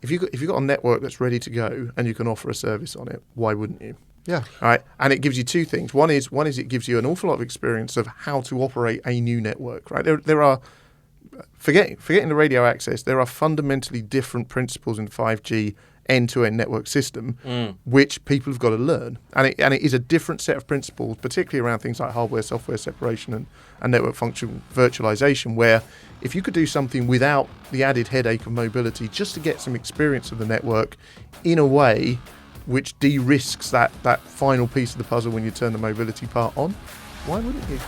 if you've got a network that's ready to go and you can offer a service on it, why wouldn't you? Yeah. All right. And it gives you two things. One is it gives you an awful lot of experience of how to operate a new network. Right. There are forgetting the radio access. There are fundamentally different principles in 5G end-to-end network system, which people have got to learn. And it is a different set of principles, particularly around things like hardware, software separation and network function virtualization, where if you could do something without the added headache of mobility, just to get some experience of the network in a way which de-risks that final piece of the puzzle when you turn the mobility part on, why wouldn't you?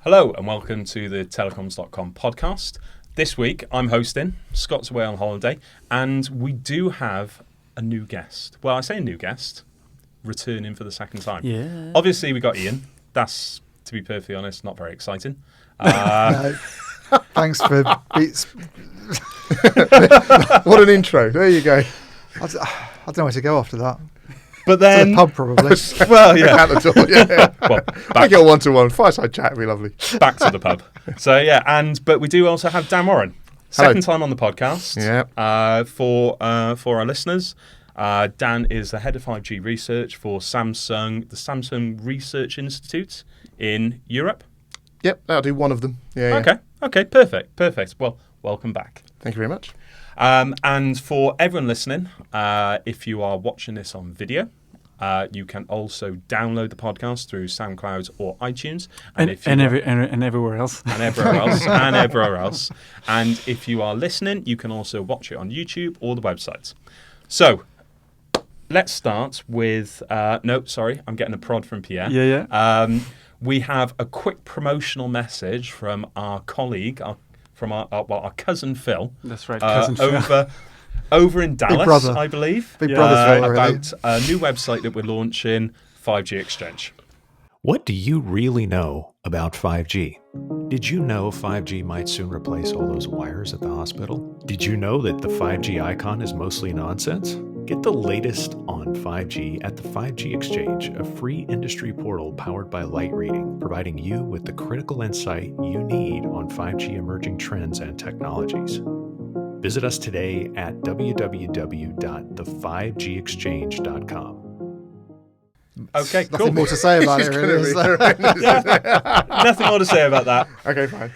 Hello and welcome to the Telecoms.com podcast. This week I'm hosting, Scott's away on holiday, and we do have a new guest. Well, I say a new guest, returning for the second time. Yeah. Obviously we got Iain. That's, to be perfectly honest, not very exciting. No. Thanks for... What an intro. There you go. I don't know where to go after that. But To then... the pub, probably. Well, yeah. Out the door, yeah. Well, I get a one-to-one. Fireside chat would be lovely. back to the pub. So, yeah, but we do also have Dan Warren. Second time on the podcast. Yeah. For our listeners, Dan is the head of 5G research for Samsung, the Samsung Research Institute in Europe. Yep, that'll do one of them. Yeah. Okay, perfect. Well, welcome back. Thank you very much. And for everyone listening, if you are watching this on video, you can also download the podcast through SoundCloud or iTunes, And everywhere else. and everywhere else. And if you are listening, you can also watch it on YouTube or the website. So let's start with. No, sorry, I'm getting a prod from Pierre. Yeah. We have a quick promotional message from our colleague, our cousin Phil. That's right, cousin Phil. Over in Dallas, brother. I believe. Big brother's Phil, really. About a new website that we're launching, 5G Exchange. What do you really know about 5G? Did you know 5G might soon replace all those wires at the hospital? Did you know that the 5G icon is mostly nonsense? Get the latest on 5G at the 5G Exchange, a free industry portal powered by Light Reading, providing you with the critical insight you need on 5G emerging trends and technologies. Visit us today at www.the5gexchange.com. Okay, cool. Nothing more to say about it, really. is there? Nothing more to say about that. Okay, fine.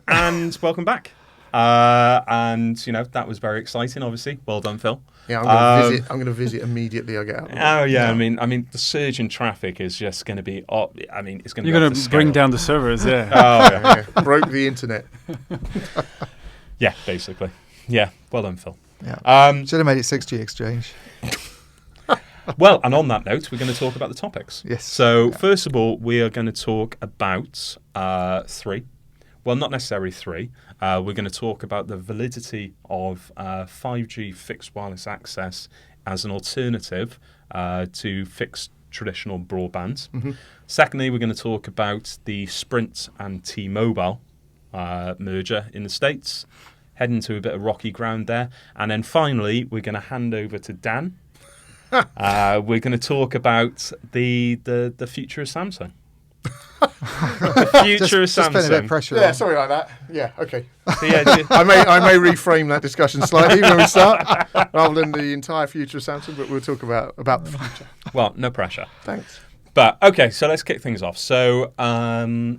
And welcome back. And that was very exciting. Obviously, well done, Phil. Yeah, I'm going to visit immediately. I get out. Oh yeah, I mean, the surge in traffic is just going to be. It's going to. You're going to bring down the servers, yeah. Oh yeah. Broke the internet. Yeah, basically. Yeah, well done, Phil. Yeah. Should have made it 6G exchange. Well, and on that note, we're going to talk about the topics. Yes. So, first of all, we are going to talk about three. Well, not necessarily three. We're going to talk about the validity of 5G fixed wireless access as an alternative to fixed traditional broadband. Mm-hmm. Secondly, we're going to talk about the Sprint and T-Mobile merger in the States, heading to a bit of rocky ground there. And then finally, we're going to hand over to Dan. We're going to talk about the future of Samsung. The future of Just putting a bit of Samsung. pressure Yeah, on. sorry about that. Yeah, okay. So, yeah, I may reframe that discussion slightly when we start, rather than the entire future of Samsung, but we'll talk about the future. well, no pressure. Thanks. But okay, so let's kick things off. So I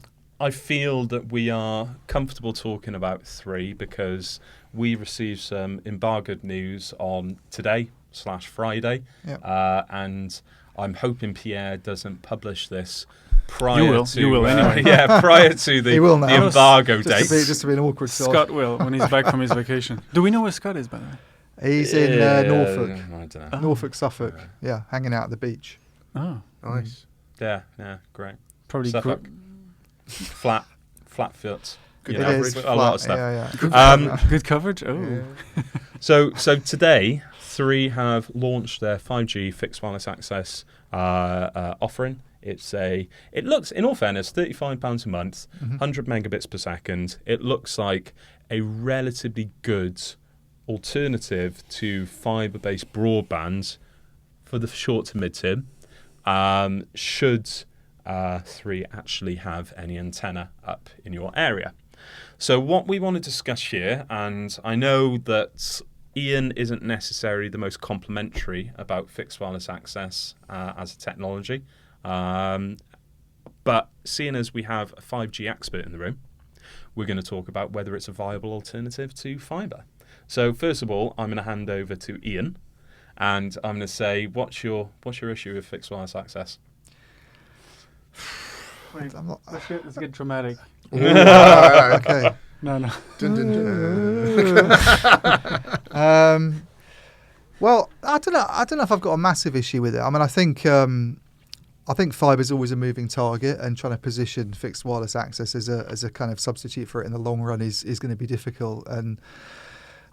feel that we are comfortable talking about three because we received some embargoed news on today/Friday, and I'm hoping Pierre doesn't publish this prior to You will anyway. prior to the He will now. the embargo date. Just to be an awkward sod. Scott will, when he's back from his vacation. Do we know where Scott is, by the way? He's in Norfolk. I don't know. Norfolk, Suffolk. Yeah, hanging out at the beach. Oh, Nice. Yeah, great. probably Suffolk. Flat foot. Good you It know, is a flat. lot of stuff. Yeah. good coverage. Oh, So today, Three have launched their 5G fixed wireless access offering. It looks, in all fairness, £35 a month, 100 megabits per second. It looks like a relatively good alternative to fibre-based broadband for the short to mid-term. Should three actually have any antenna up in your area. So what we want to discuss here, and I know that Iain isn't necessarily the most complimentary about fixed wireless access as a technology, but seeing as we have a 5G expert in the room, we're going to talk about whether it's a viable alternative to fibre. So first of all, I'm going to hand over to Iain, and I'm going to say, what's your issue with fixed wireless access? Wait, let's get dramatic. Okay. No. Dun, dun, dun. Well, I don't know if I've got a massive issue with it. I mean, I think fibre is always a moving target, and trying to position fixed wireless access as a kind of substitute for it in the long run is going to be difficult. And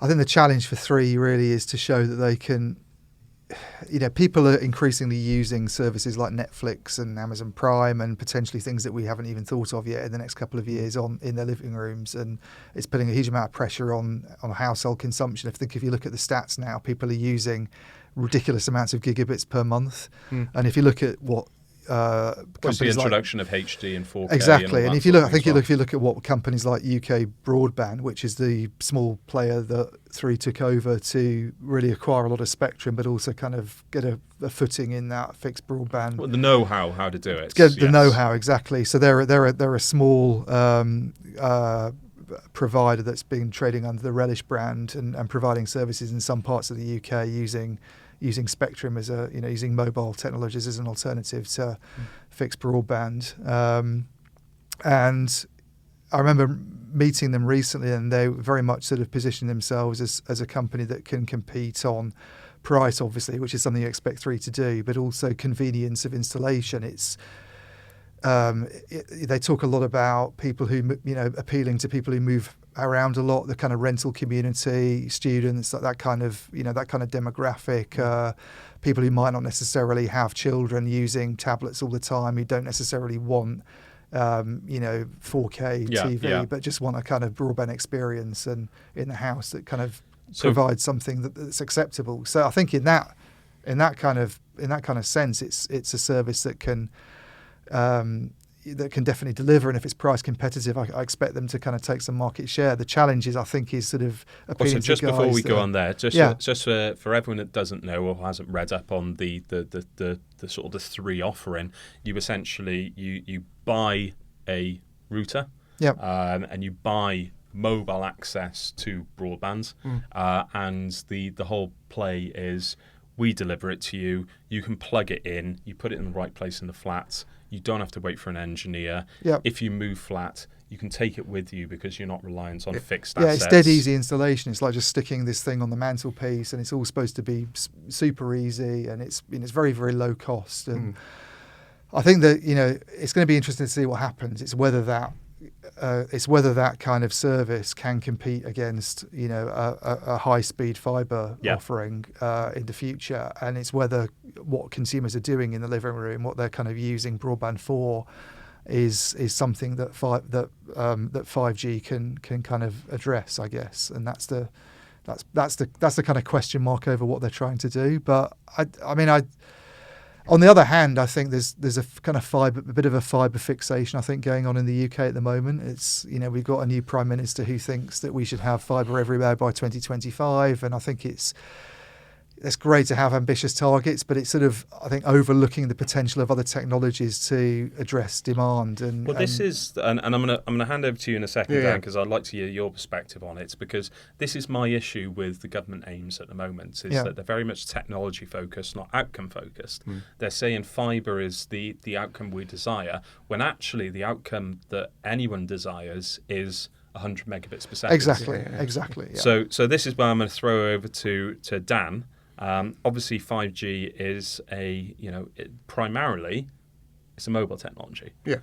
I think the challenge for Three really is to show that they can. People are increasingly using services like Netflix and Amazon Prime and potentially things that we haven't even thought of yet in the next couple of years in their living rooms, and it's putting a huge amount of pressure on household consumption. If you look at the stats now, people are using ridiculous amounts of gigabits per month, and if you look at what What's the introduction of HD and 4K? Exactly, and if you look, if you look look at what companies like UK Broadband, which is the small player that Three took over to really acquire a lot of spectrum, but also kind of get a footing in that fixed broadband. Well, the know-how how to do it. Get the know-how, exactly. So they're a small provider that's been trading under the Relish brand and providing services in some parts of the UK using spectrum as using mobile technologies as an alternative to fixed broadband. And I remember meeting them recently, and they very much sort of positioned themselves as a company that can compete on price, obviously, which is something you expect Three to do, but also convenience of installation. It's they talk a lot about people who, appealing to people who move around a lot, the kind of rental community, students, that kind of demographic, people who might not necessarily have children using tablets all the time, who don't necessarily want 4K TV, but just want a kind of broadband experience and in the house that kind of provides something that's acceptable. So I think in that kind of sense, it's a service that can definitely deliver, and if it's price competitive, I expect them to kind of take some market share. The challenge is, I think, is sort of appealing to guys. Just before we go on there, just for everyone that doesn't know or hasn't read up on the sort of the Three offering, you essentially you buy a router, and you buy mobile access to broadband, and the whole play is we deliver it to you. You can plug it in. You put it in the right place in the flat. You don't have to wait for an engineer. If you move flat, you can take it with you because you're not reliant on fixed assets. Yeah, it's dead easy installation. It's like just sticking this thing on the mantelpiece, and it's all supposed to be super easy, and it's very, very low cost. And I think that it's going to be interesting to see what happens. It's whether that kind of service can compete against a high-speed fibre offering in the future, and it's whether what consumers are doing in the living room, what they're kind of using broadband for, is something that 5G can kind of address, I guess, and that's the kind of question mark over what they're trying to do. But on the other hand, I think there's a kind of a bit of a fibre fixation, I think, going on in the UK at the moment. It's we've got a new Prime Minister who thinks that we should have fibre everywhere by 2025, and I think it's great to have ambitious targets, but it's sort of, I think, overlooking the potential of other technologies to address demand. And this is, and I'm gonna hand over to you in a second, Dan, because I'd like to hear your perspective on it, because this is my issue with the government aims at the moment, is that they're very much technology focused, not outcome focused. They're saying fibre is the outcome we desire, when actually the outcome that anyone desires is 100 megabits per second. Exactly. Yeah. So this is where I'm going to throw over to Dan. Obviously, 5G is primarily it's a mobile technology. Yeah.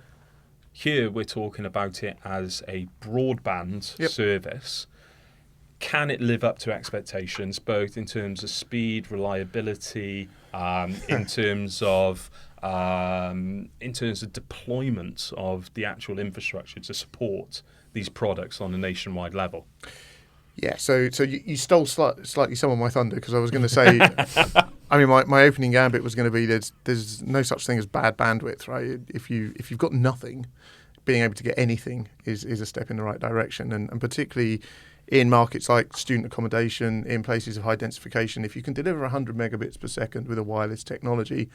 Here we're talking about it as a broadband service. Can it live up to expectations, both in terms of speed, reliability, in terms of deployment of the actual infrastructure to support these products on a nationwide level? Yeah, so you stole slightly some of my thunder, because I was going to say I mean, my opening gambit was going to be there's no such thing as bad bandwidth, right? If you've got nothing, being able to get anything is a step in the right direction, and particularly in markets like student accommodation, in places of high densification, if you can deliver 100 megabits per second with a wireless technology,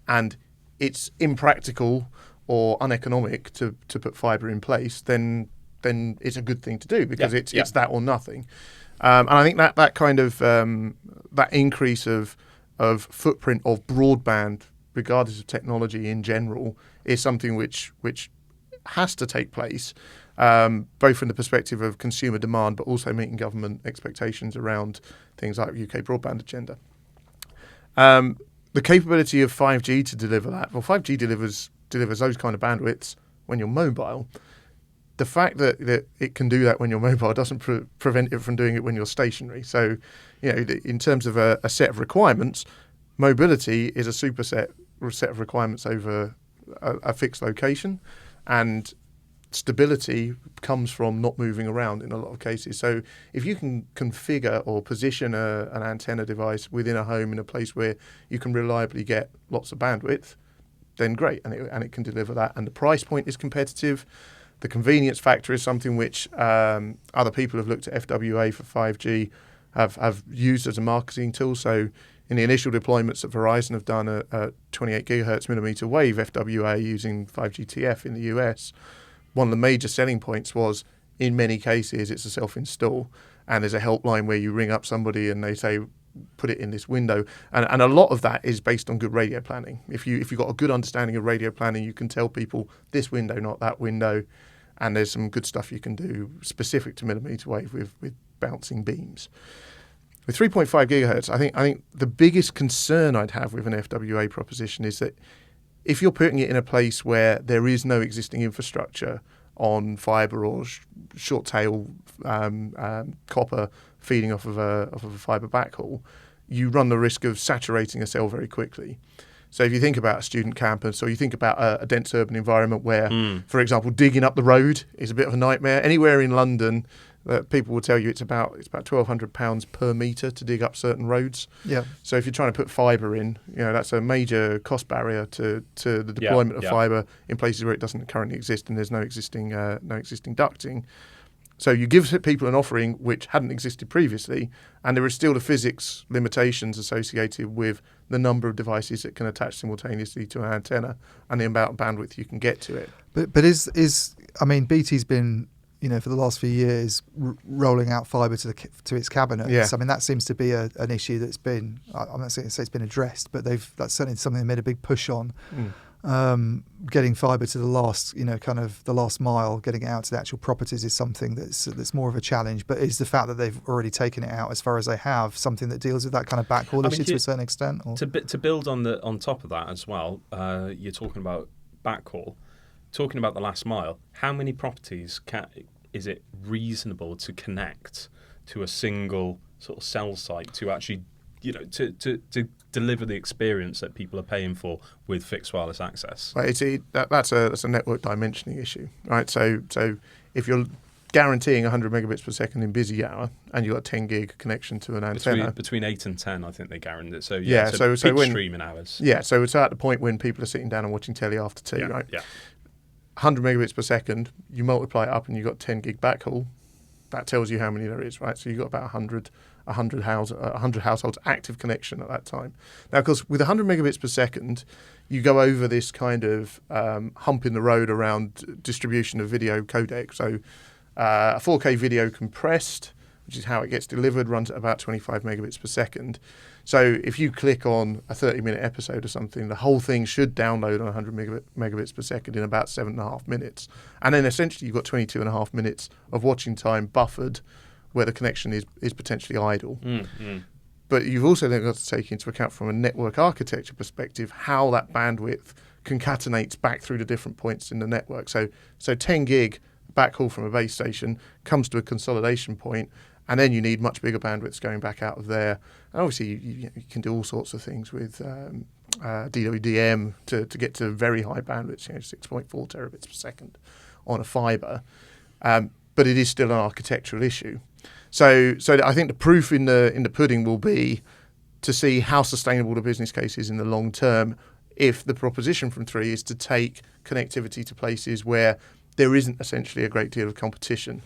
and it's impractical or uneconomic to put fibre in place, then it's a good thing to do, because it's that or nothing. And I think that kind of that increase of footprint of broadband, regardless of technology in general, is something which has to take place, both from the perspective of consumer demand, but also meeting government expectations around things like UK broadband agenda. The capability of 5G to deliver that, well, 5G delivers those kind of bandwidths when you're mobile. The fact that it can do that when you're mobile doesn't prevent it from doing it when you're stationary. So, in terms of a set of requirements, mobility is a superset set of requirements over a fixed location, and stability comes from not moving around in a lot of cases. So if you can configure or position an antenna device within a home in a place where you can reliably get lots of bandwidth, then great, and it can deliver that. And the price point is competitive. The convenience factor is something which other people have looked at FWA for 5G, have used as a marketing tool. So in the initial deployments that Verizon have done at 28 gigahertz millimeter wave FWA using 5G TF in the US, one of the major selling points was, in many cases, it's a self-install, and there's a helpline where you ring up somebody and they say, put it in this window. And a lot of that is based on good radio planning. If you've got a good understanding of radio planning, you can tell people this window, not that window. And there's some good stuff you can do specific to millimeter wave with bouncing beams. With 3.5 gigahertz, I think the biggest concern I'd have with an FWA proposition is that if you're putting it in a place where there is no existing infrastructure on fibre or short tail copper feeding off of a fibre backhaul, you run the risk of saturating a cell very quickly. So if you think about a student campus, or you think about a dense urban environment where, for example, digging up the road is a bit of a nightmare. Anywhere in London, people will tell you it's about £1,200 per metre to dig up certain roads. Yeah. So if you're trying to put fibre in, that's a major cost barrier to the deployment of fibre in places where it doesn't currently exist and there's no existing ducting. So you give people an offering which hadn't existed previously, and there is still the physics limitations associated with the number of devices that can attach simultaneously to an antenna and the amount of bandwidth you can get to it. But BT's been, for the last few years, rolling out fibre to its cabinets. Yeah. I mean, that seems to be an issue that's been, I'm not saying it's been addressed, but that's certainly something they made a big push on. Getting fibre to the last, kind of the last mile, getting it out to the actual properties is something that's more of a challenge. But is the fact that they've already taken it out as far as they have something that deals with that kind of backhaul issue to a certain extent? Or? To build on top of that as well, you're talking about backhaul, talking about the last mile. How many properties is it reasonable to connect to a single sort of cell site to actually, to deliver the experience that people are paying for with fixed wireless access? Right, that's a network dimensioning issue, right? So if you're guaranteeing 100 megabits per second in busy hour and you've got a 10 gig connection to an antenna, between 8 and 10, I think they guaranteed it. So so when streaming hours. Yeah, so it's at the point when people are sitting down and watching telly after tea, right? Yeah. 100 megabits per second, you multiply it up and you've got 10 gig backhaul. That tells you how many there is, right? So you've got about 100 households active connection at that time. Now, of course, with 100 megabits per second, you go over this kind of hump in the road around distribution of video codec. So a 4K video compressed, which is how it gets delivered, runs at about 25 megabits per second. So if you click on a 30-minute episode or something, the whole thing should download on 100 megabits per second in about 7.5 minutes. And then essentially you've got 22.5 minutes of watching time buffered where the connection is potentially idle. But you've also then got to take into account from a network architecture perspective how that bandwidth concatenates back through the different points in the network. So 10 gig backhaul from a base station comes to a consolidation point, and then you need much bigger bandwidths going back out of there. And obviously you can do all sorts of things with DWDM to get to very high bandwidths, 6.4 terabits per second on a fibre. But it is still an architectural issue. So I think the proof in the pudding will be to see how sustainable the business case is in the long term if the proposition from Three is to take connectivity to places where there isn't essentially a great deal of competition.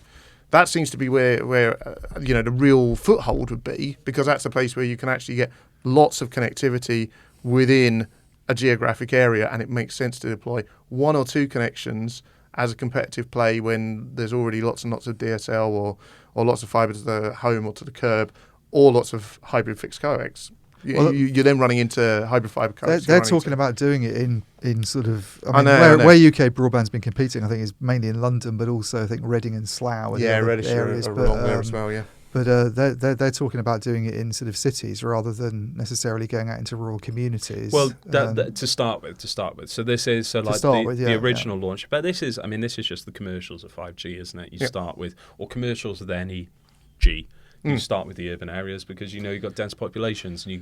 That seems to be where the real foothold would be, because that's a place where you can actually get lots of connectivity within a geographic area, and it makes sense to deploy one or two connections as a competitive play when there's already lots and lots of DSL or lots of fibre to the home or to the curb, or lots of hybrid fixed coax. You're then running into hybrid fibre coax. They're talking about doing it in sort of... I know. Where UK broadband's been competing, I think, is mainly in London, but also I think Reading and Slough and other Reddish areas. are along there as well, yeah. But they're talking about doing it in sort of cities rather than necessarily going out into rural communities. Well, to start with. So this is the original launch. But this is just the commercials of 5G, isn't it? You start with, or commercials of any G. You start with the urban areas because you've got dense populations and you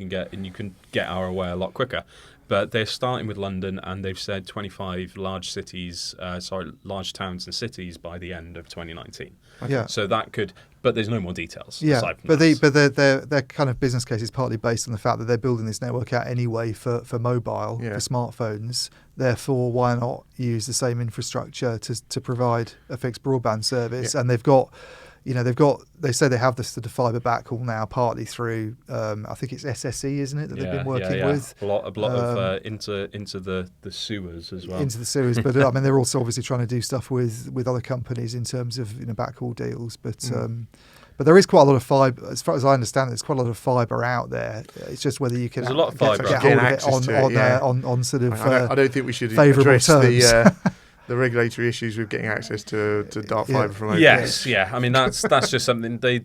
can get ROA a lot quicker. But they're starting with London, and they've said 25 large towns and cities by the end of 2019. Yeah. So that could, but there's no more details. Yeah, aside from their kind of business case is partly based on the fact that they're building this network out anyway for mobile, for smartphones. Therefore, why not use the same infrastructure to provide a fixed broadband service? Yeah. And they say they have the sort of fibre backhaul now, partly through I think it's SSE, isn't it, that they've been working with? A lot of into the sewers as well. Into the sewers, but they're also obviously trying to do stuff with other companies in terms of backhaul deals. But there is quite a lot of fibre, as far as I understand. There's quite a lot of fibre out there. It's just whether you can there's a lot of fibre get hold of it on sort of I don't think we should address the regulatory issues with getting access to dark fibre from over. Yes, yeah. That's just something they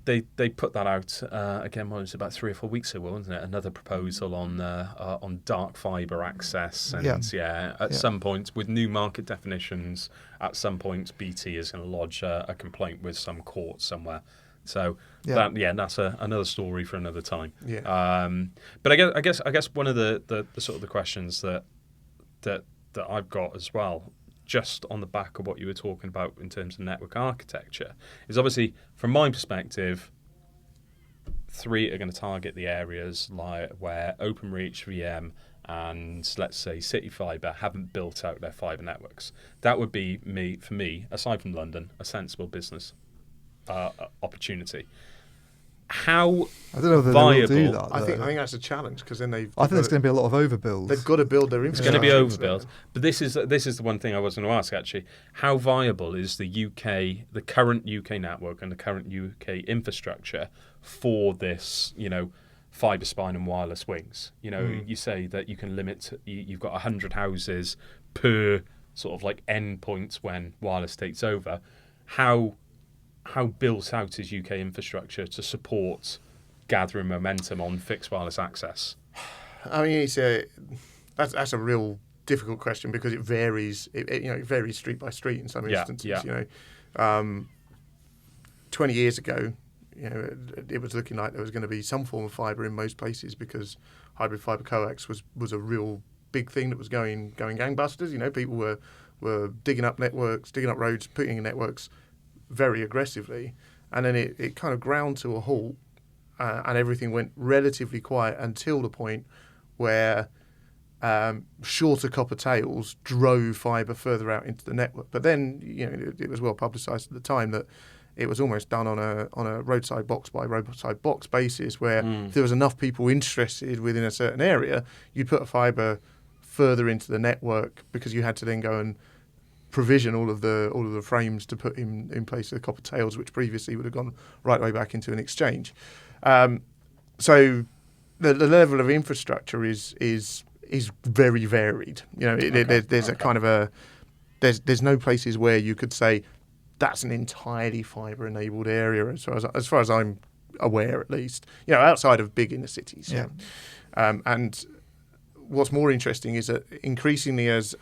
put that out again. Well, it was about 3 or 4 weeks ago, wasn't it? Another proposal on dark fibre access, and at some point with new market definitions, at some point BT is going to lodge a complaint with some court somewhere. So that's another story for another time. Yeah. But I guess one of the sort of the questions that I've got as well, just on the back of what you were talking about in terms of network architecture, is obviously, from my perspective, Three are going to target the areas where OpenReach, VM, and let's say City Fibre haven't built out their fibre networks. That would be, for me, aside from London, a sensible business opportunity. How I don't know whether viable? They will do that, I think that's a challenge, because then I think there's going to be a lot of overbuild. They've got to build their infrastructure. It's going to be overbuild. But this is the one thing I was going to ask, actually. How viable is the current UK network and the current UK infrastructure for this, fibre spine and wireless wings? You say that you can limit. You've got 100 houses per sort of like endpoint when wireless takes over. How built out is UK infrastructure to support gathering momentum on fixed wireless access? That's a real difficult question, because it varies. It varies street by street in some instances. 20 years ago, it was looking like there was going to be some form of fibre in most places, because hybrid fibre coax was a real big thing that was going gangbusters. People were digging up networks, digging up roads, putting in networks very aggressively, and then it kind of ground to a halt, and everything went relatively quiet until the point where shorter copper tails drove fibre further out into the network. But then it was well publicised at the time that it was almost done on a roadside box by roadside box basis, where if there was enough people interested within a certain area, you'd put a fibre further into the network, because you had to then go and provision all of the frames to put in place of the copper tails, which previously would have gone right way back into an exchange. So the level of infrastructure is very varied. There's a kind of there's no places where you could say that's an entirely fibre enabled area, as far as I'm aware, at least. Outside of big inner cities. Yeah. And what's more interesting is that increasingly, as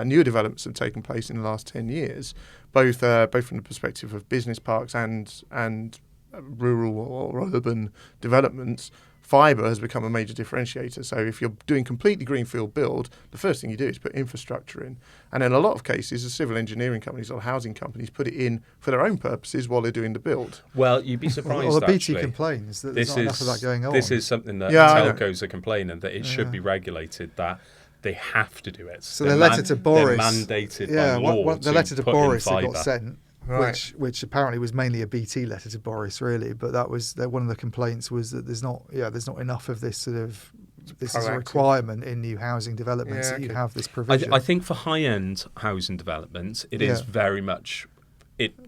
newer developments have taken place in the last 10 years, both from the perspective of business parks and rural or urban developments, fibre has become a major differentiator. So if you're doing completely greenfield build, the first thing you do is put infrastructure in. And in a lot of cases, the civil engineering companies or housing companies put it in for their own purposes while they're doing the build. Well, you'd be surprised, Well, the BT actually. complains that there's not enough of that going on. This is something that Yeah, I know. telcos are complaining, that it should be regulated, that they have to do it. So their letter to Boris, they're mandated by law the letter to put Boris in that fibre. got sent, Right. which apparently was mainly a BT letter to Boris, really. But that was one of the complaints was that there's not enough of this sort of. This is a proactive. requirement in new housing developments that you okay. have this provision. I think for high-end housing developments, it is very much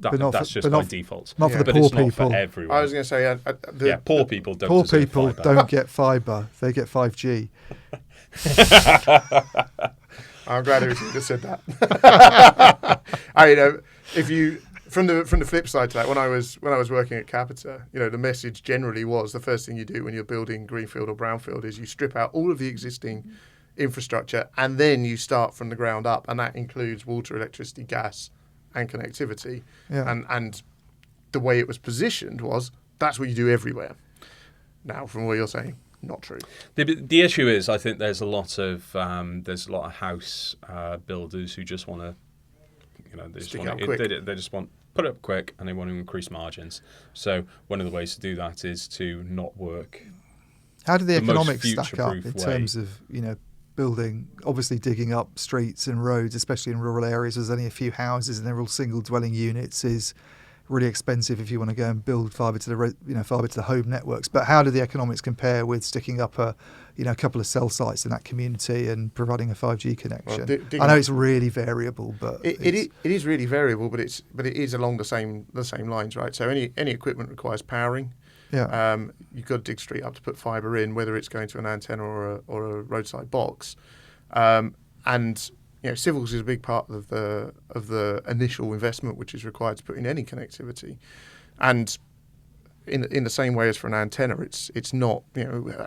But not that's for- just but by not- default. not for the but poor it's not people. for everyone. I was going to say, poor people don't. Poor deserve people fibre. don't get fibre; they get 5G. I'm glad you just said that. If you from the flip side to that, when I was working at Capita, the message generally was the first thing you do when you're building greenfield or brownfield is you strip out all of the existing infrastructure and then you start from the ground up, and that includes water, electricity, gas, and connectivity. Yeah. And the way it was positioned was that's what you do everywhere. Now, from what you're saying, not true. The issue is, I think there's a lot of house builders who just want to, they just want put it up quick, and they want to increase margins. So one of the ways to do that is to not work. How do the most economics stack up in future-proof terms of building, obviously digging up streets and roads, especially in rural areas? There's only a few houses and they're all single dwelling units. Is really expensive if you want to go and build fibre to the home networks. But how do the economics compare with sticking up a couple of cell sites in that community and providing a 5G connection? Well, I know it's really variable, but it is really variable, but it is along the same lines, right? So any equipment requires powering. yeah, You've got to dig street up to put fibre in, whether it's going to an antenna or a roadside box, and civils is a big part of the initial investment which is required to put in any connectivity, and in the same way as for an antenna, it's not.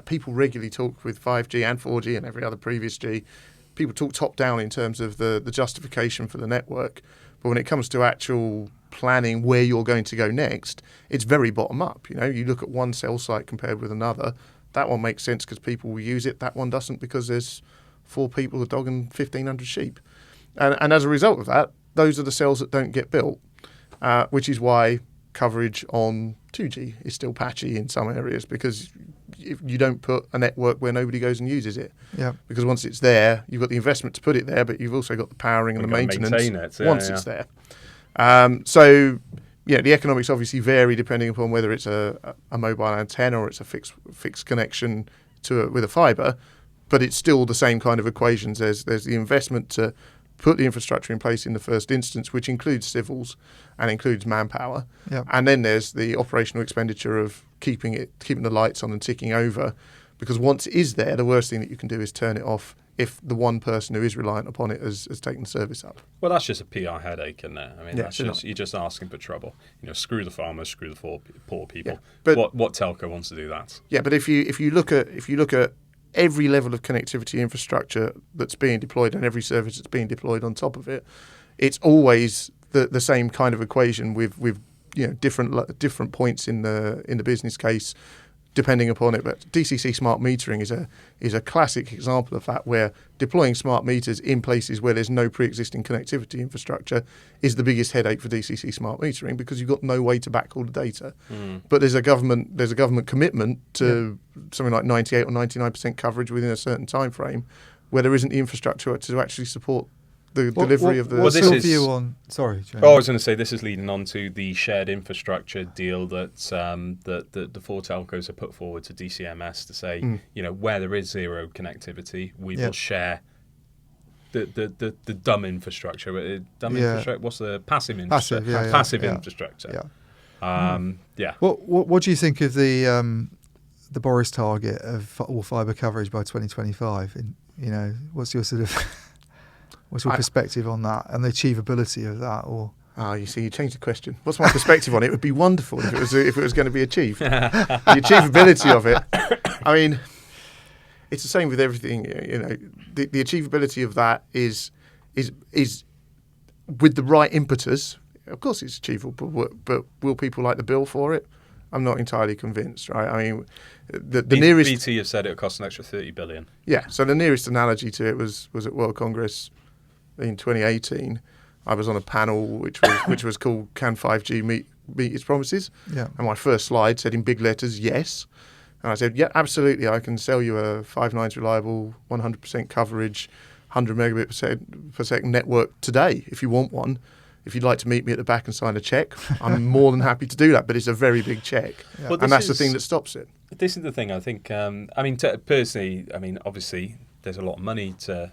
People regularly talk with 5G and 4G and every other previous G. People talk top down in terms of the justification for the network, but when it comes to actual planning where you're going to go next, it's very bottom up. You look at one cell site compared with another. That one makes sense because people will use it. That one doesn't because there's 4 people, a dog, and 1,500 sheep. And as a result of that, those are the cells that don't get built, which is why coverage on 2G is still patchy in some areas, because if you don't put a network where nobody goes and uses it. yeah. Because once it's there, you've got the investment to put it there, but you've also got the powering and the maintenance maintain it, once it's there. So the economics obviously vary depending upon whether it's a mobile antenna or it's a fixed connection with a fibre, but it's still the same kind of equations. There's the investment to put the infrastructure in place in the first instance, which includes civils and includes manpower, Yeah. and then there's the operational expenditure of keeping the lights on and ticking over, because once it is there, the worst thing that you can do is turn it off if the one person who is reliant upon it has taken the service up. Well, that's just a PR headache, isn't it? I mean, Yeah, you're just asking for trouble. Screw the farmers, screw the poor people. Yeah, but what telco wants to do that? Yeah, but if you look at every level of connectivity infrastructure that's being deployed and every service that's being deployed on top of it, it's always the same kind of equation with different points in the business case depending upon it. But DCC smart metering is a classic example of that, where deploying smart meters in places where there's no pre-existing connectivity infrastructure is the biggest headache for DCC smart metering, because you've got no way to back all the data. But there's a government commitment to something like 98 or 99% coverage within a certain time frame, where there isn't the infrastructure to actually support the delivery of the. What's Well, your this view is- on? Sorry, Jamie. Oh, I was going to say, this is leading on to the shared infrastructure deal that the 4 telcos have put forward to DCMS to say, where there is zero connectivity, we will share the dumb infrastructure. Infrastructure. What's the passive infrastructure? Passive, yeah. Infrastructure. Yeah. What do you think of the Boris target of all fibre coverage by 2025? What's your sort of perspective on that and the achievability of that? Or you see, you changed the question. What's my perspective on it? It would be wonderful if it was going to be achieved. The achievability of it. I mean, it's the same with everything. The achievability of that is with the right impetus. Of course, it's achievable, but will people like the bill for it? I'm not entirely convinced, right? I mean, the nearest BT have said it would cost an extra 30 billion. Yeah, so the nearest analogy to it was at World Congress in 2018. I was on a panel which was called "Can 5G meet its promises?" Yeah. And my first slide said in big letters, "Yes." And I said, "Yeah, absolutely. I can sell you a 5 nines reliable, 100% coverage, 100 megabit per second network today if you want one. If you'd like to meet me at the back and sign a check, I'm more than happy to do that. But it's a very big check, Yeah. Well, and that's the thing that stops it." This is the thing. I think. Personally, obviously, there's a lot of money to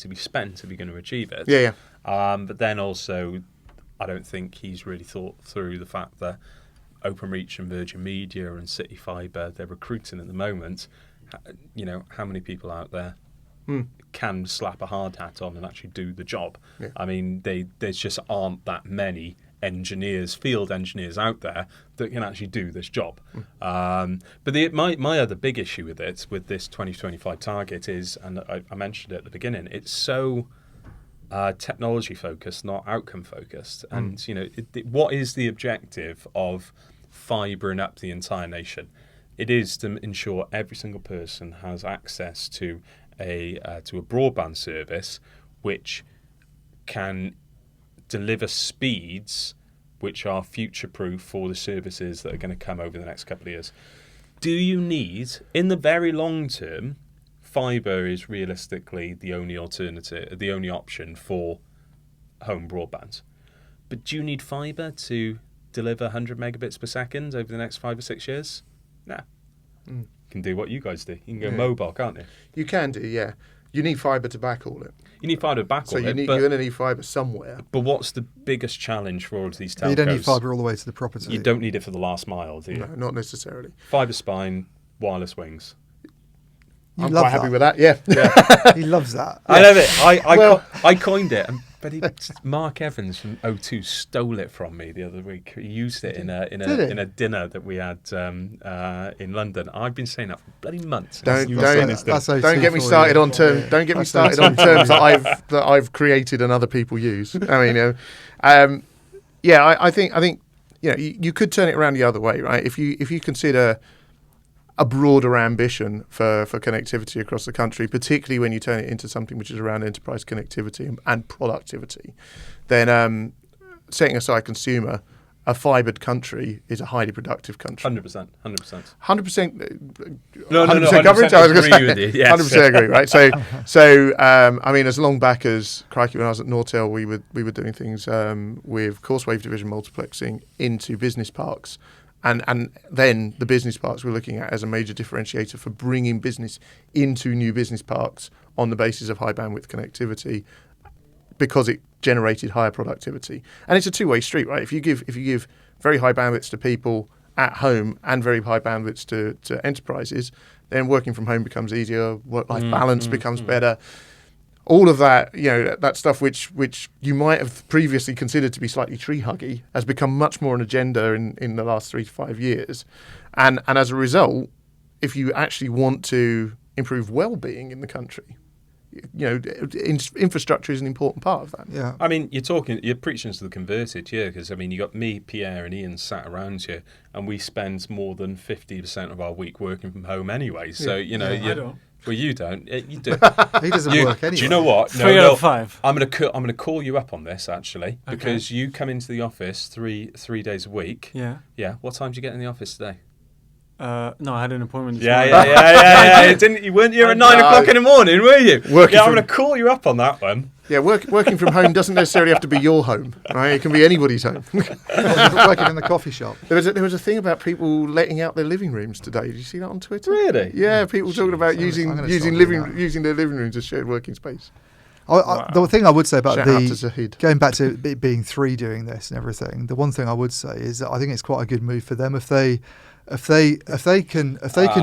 be spent if you're going to achieve it. Yeah. But then also, I don't think he's really thought through the fact that Openreach and Virgin Media and City Fibre, they're recruiting at the moment. How many people out there can slap a hard hat on and actually do the job? Yeah. I mean, there's just aren't that many field engineers out there that can actually do this job. But my other big issue with this 2025 target is, and I mentioned it at the beginning, it's so technology focused, not outcome focused. And what is the objective of fibering up the entire nation? It is to ensure every single person has access to a broadband service which can deliver speeds which are future-proof for the services that are going to come over the next couple of years. Do you need, in the very long term, fibre is realistically the only alternative, the only option for home broadband. But do you need fibre to deliver 100 megabits per second over the next 5 or 6 years? No. You can do what you guys do. You can go mobile, can't you? You can do, yeah. You need fibre to backhaul it. You need fibre to backhaul So it. you're going to need fibre somewhere. But what's the biggest challenge for all of these telcos? You don't need fibre all the way to the property. You don't need it for the last mile, do you? No, not necessarily. Fibre spine, wireless wings. I'm quite happy with that, yeah. He loves that. I love it. I coined it, but Mark Evans from O2 stole it from me the other week. He used it in a dinner that we had in London. I've been saying that for bloody months. Don't get me started on terms. Don't get me started on terms that I've created and other people use. I mean, I think you could turn it around the other way, right? If you consider a broader ambition for connectivity across the country, particularly when you turn it into something which is around enterprise connectivity and productivity, then setting aside consumer, a fibred country is a highly productive country. 100%. 100%. No, coverage. 100% I was going to agree with you. Yes. 100% agree. Right. So I mean, as long back as crikey, when I was at Nortel, we were doing things with Course-Wave division multiplexing into business parks. And then the business parks we're looking at as a major differentiator for bringing business into new business parks on the basis of high bandwidth connectivity, because it generated higher productivity. And it's a two-way street, right? If you give very high bandwidths to people at home and very high bandwidths to enterprises, then working from home becomes easier, work-life balance becomes better. All of that, that stuff which you might have previously considered to be slightly tree-huggy has become much more an agenda in the last 3 to 5 years. And as a result, if you actually want to improve well-being in the country, infrastructure is an important part of that. Yeah. I mean, you're preaching to the converted here, because, I mean, you got me, Pierre and Iain sat around here, and we spend more than 50% of our week working from home anyway. So, I don't. Well, you don't. You do. He doesn't work anyway. Do you know what? 3 out of 5. I'm gonna call you up on this actually, because you come into the office three days a week. Yeah. Yeah. What time did you get in the office today? No, I had an appointment this Yeah. morning. You weren't here at 9 o'clock in the morning, were you? I'm Working gonna call you up on that one. Yeah, working from home doesn't necessarily have to be your home, right? It can be anybody's home. Working in the coffee shop. There was a thing about people letting out their living rooms today. Did you see that on Twitter? Really? Yeah, people talking about I'm using gonna start doing that. using their living rooms as shared working space. The thing I would say about Shout out to Zahid. going back to it being 3 doing this and everything, the one thing I would say is that I think it's quite a good move for them if they can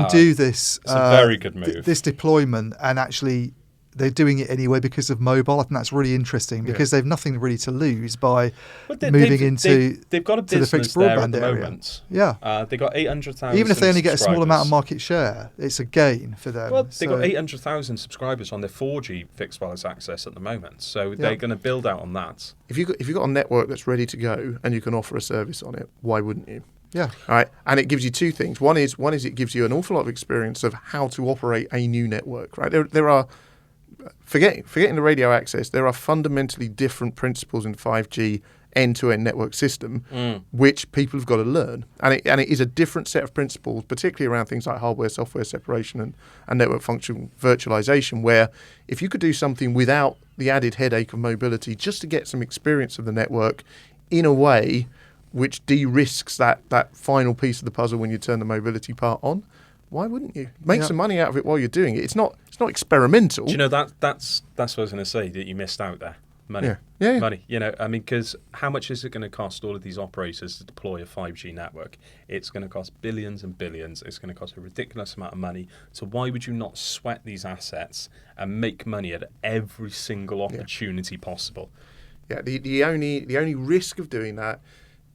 do this. It's a very good move. This deployment, and actually they're doing it anyway because of mobile. I think that's really interesting because they've nothing really to lose by moving into they've got a to the business fixed there at broadband the area. moment. Yeah, They've got 800,000. even if they only get a small amount of subscribers. market share, it's a gain for them. Well, they've got 800,000 subscribers on their 4G fixed wireless access at the moment, so they're going to build out on that. If you've got a network that's ready to go and you can offer a service on it, why wouldn't you? Yeah. Right, and it gives you two things. One is it gives you an awful lot of experience of how to operate a new network. Right, there are forgetting the radio access. There are fundamentally different principles in 5G end-to-end network system, which people have got to learn, and it is a different set of principles, particularly around things like hardware, software separation, and network function virtualization. Where if you could do something without the added headache of mobility, just to get some experience of the network in a way which de-risks that final piece of the puzzle when you turn the mobility part on, why wouldn't you make some money out of it while you're doing it? It's not experimental. Do you know that's what I was going to say, that you missed out there. Money. Yeah. Money. You know, I mean, because how much is it going to cost all of these operators to deploy a 5G network? It's going to cost billions and billions. It's going to cost a ridiculous amount of money. So why would you not sweat these assets and make money at every single opportunity possible? Yeah. The only risk of doing that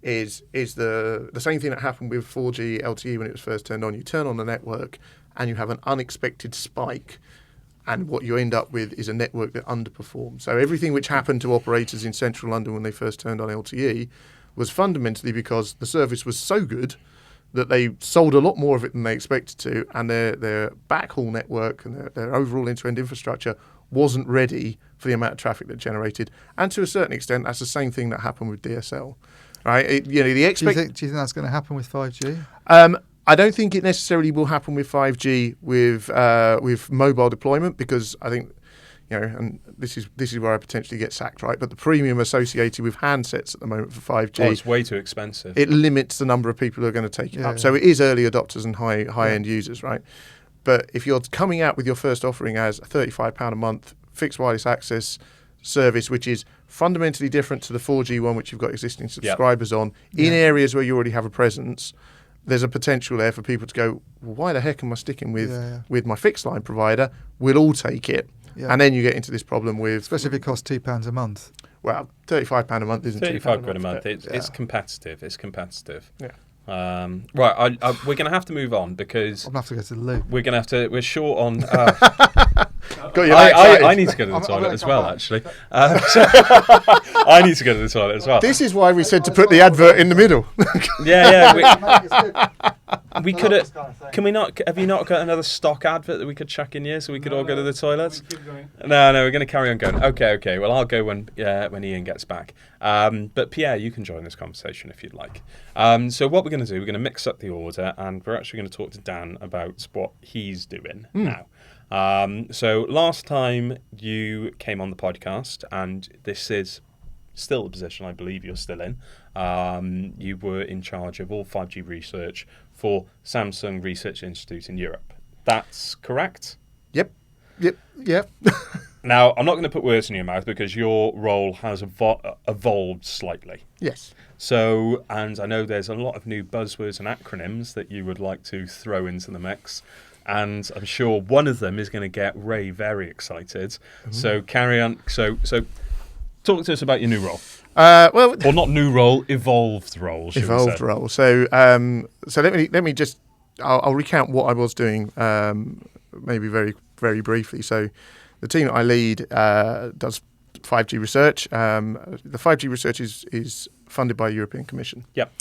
is the same thing that happened with 4G LTE when it was first turned on. You turn on the network and you have an unexpected spike, and what you end up with is a network that underperforms. So everything which happened to operators in central London when they first turned on LTE was fundamentally because the service was so good that they sold a lot more of it than they expected to, and their backhaul network and their overall end-to-end infrastructure wasn't ready for the amount of traffic that generated. And to a certain extent, that's the same thing that happened with DSL. Right? Do you think that's going to happen with 5G? I don't think it necessarily will happen with 5G with mobile deployment, because I think, and this is where I potentially get sacked, right? But the premium associated with handsets at the moment for 5G, it's way too expensive. It limits the number of people who are going to take it up. So it is early adopters and high end users, right? But if you're coming out with your first offering as a £35 a month fixed wireless access service, which is fundamentally different to the 4G one which you've got existing subscribers on, in areas where you already have a presence, there's a potential there for people to go, well, why the heck am I sticking with my fixed line provider? We'll all take it. And then you get into this problem with... Especially if it costs £2 a month. Well, £35 a month isn't £35 a month. It's competitive. It's competitive. Yeah. Right, we're going to have to move on because... I'm going to have to go to the loo. We're going to have to... We're short on... I need to go to the toilet as well, actually. I need to go to the toilet as well. This is why we said to put the advert in the middle. We could have... Can we not... Have you not got another stock advert that we could chuck in here so we could all go to the toilets? No, we're going to carry on going. Okay. Well, I'll go when Iain gets back. But Pierre, you can join this conversation if you'd like. So what we're going to do, we're going to mix up the order, and we're actually going to talk to Dan about what he's doing now. So last time you came on the podcast, and this is still the position I believe you're still in, you were in charge of all 5G research for Samsung Research Institute in Europe. That's correct? Yep. Now, I'm not going to put words in your mouth because your role has evolved slightly. Yes. So, and I know there's a lot of new buzzwords and acronyms that you would like to throw into the mix. And I'm sure one of them is going to get Ray very excited. So carry on. So talk to us about your new role. Or not new role, evolved role. Evolved role. So let me just I'll recount what I was doing, maybe very very briefly. So the team that I lead does 5G research. The 5G research is funded by the European Commission. Yep.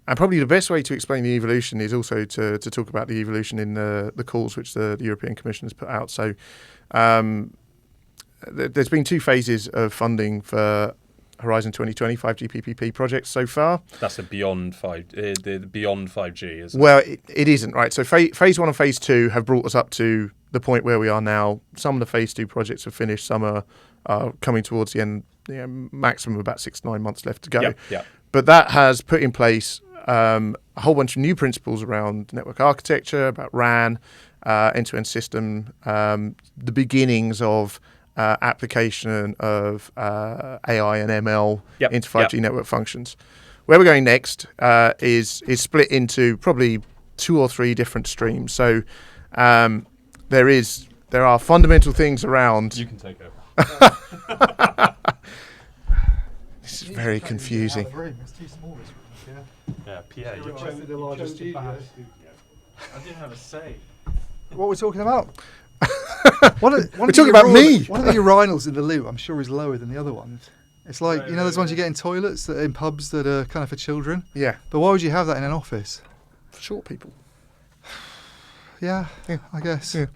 And probably the best way to explain the evolution is also to talk about the evolution in the calls which the European Commission has put out. So there's been two phases of funding for Horizon 2020 5G PPP projects so far. That's the beyond 5G, isn't it? Well, it isn't, right? So phase one and phase two have brought us up to the point where we are now. Some of the phase two projects have finished. Some are coming towards the end, maximum of about 6 to 9 months left to go. Yep. But that has put in place a whole bunch of new principles around network architecture, about RAN, end-to-end system, the beginnings of application of AI and ML into 5G network functions. Where we're going next is split into probably 2 or 3 different streams. So there are fundamental things around. You can take over. This is very confusing. It's too small, this room. Yeah, Pierre, you chose the largest studio. I didn't have a say. What are we talking about? We're talking about me. One of the urinals in the loo, I'm sure, is lower than the other ones. It's like, Right, you know, those right, ones you get in toilets that in pubs that are kind of for children. Yeah, But why would you have that in an office? for short people. Yeah, Yeah. I guess. Yeah.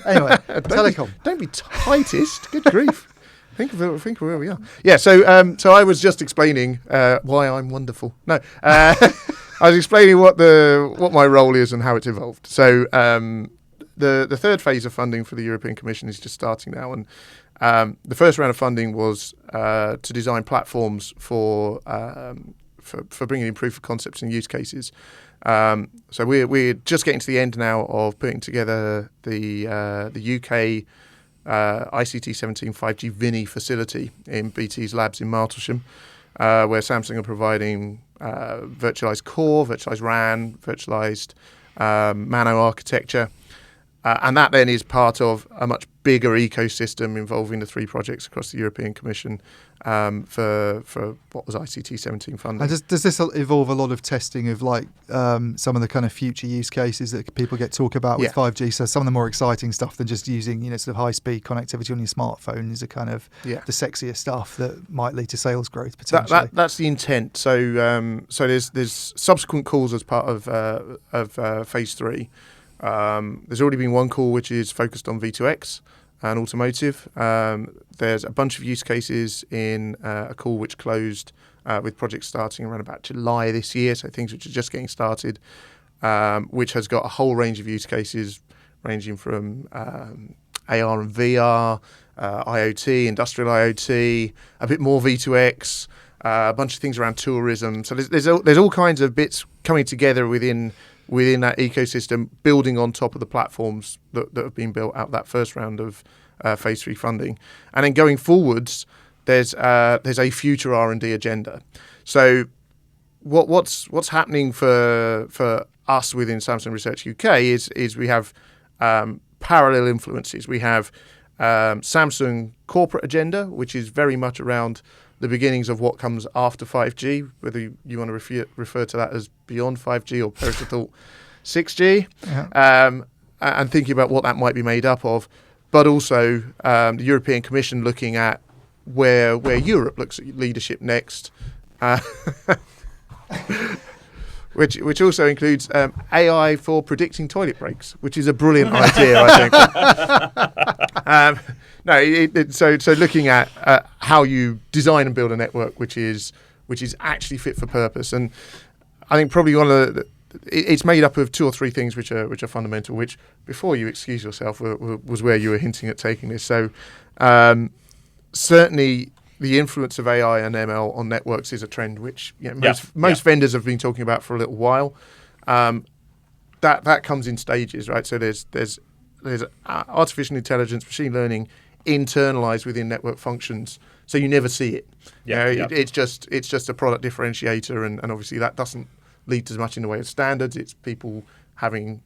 Anyway, Don't telecom. Don't be tightest. Good grief. Think of where we are. Yeah. So I was just explaining why I'm wonderful. No, I was explaining what my role is and how it's evolved. So the third phase of funding for the European Commission is just starting now, and the first round of funding was to design platforms for bringing in proof of concepts and use cases. So we're just getting to the end now of putting together the UK ICT 17 5G VINI facility in BT's labs in Martlesham, where Samsung are providing virtualized core, virtualized RAN, virtualized Mano architecture. And that then is part of a much bigger ecosystem involving the 3 projects across the European Commission for what was ICT 17 funding. And does this involve a lot of testing of like some of the kind of future use cases that people get talk about with 5G? So some of the more exciting stuff than just using, sort of high-speed connectivity on your smartphone is a kind of the sexier stuff that might lead to sales growth potentially. That's the intent. So there's subsequent calls as part of phase 3. There's already been one call which is focused on V2X and automotive. There's a bunch of use cases in a call which closed with projects starting around about July this year, so things which are just getting started, which has got a whole range of use cases ranging from AR and VR, IoT, industrial IoT, a bit more V2X, a bunch of things around tourism. So there's all kinds of bits coming together within that ecosystem, building on top of the platforms that have been built out that first round of phase 3 funding. And then going forwards, there's a future R&D agenda. So what's happening for us within Samsung Research UK is we have parallel influences. We have Samsung corporate agenda, which is very much around the beginnings of what comes after 5G, whether you want to refer to that as beyond 5G or Periscope 6G, and thinking about what that might be made up of, but also the European Commission looking at where Europe looks at leadership next, which also includes AI for predicting toilet breaks, which is a brilliant idea, I think. So looking at how you design and build a network which is actually fit for purpose, and I think probably it's made up of 2 or 3 things which are fundamental. Which, before you excuse yourself, was where you were hinting at taking this. So certainly the influence of AI and ML on networks is a trend which most vendors have been talking about for a little while. That comes in stages, right? So there's artificial intelligence, machine learning internalized within network functions, so you never see it. It's just a product differentiator, and obviously that doesn't lead to as much in the way of standards. It's people having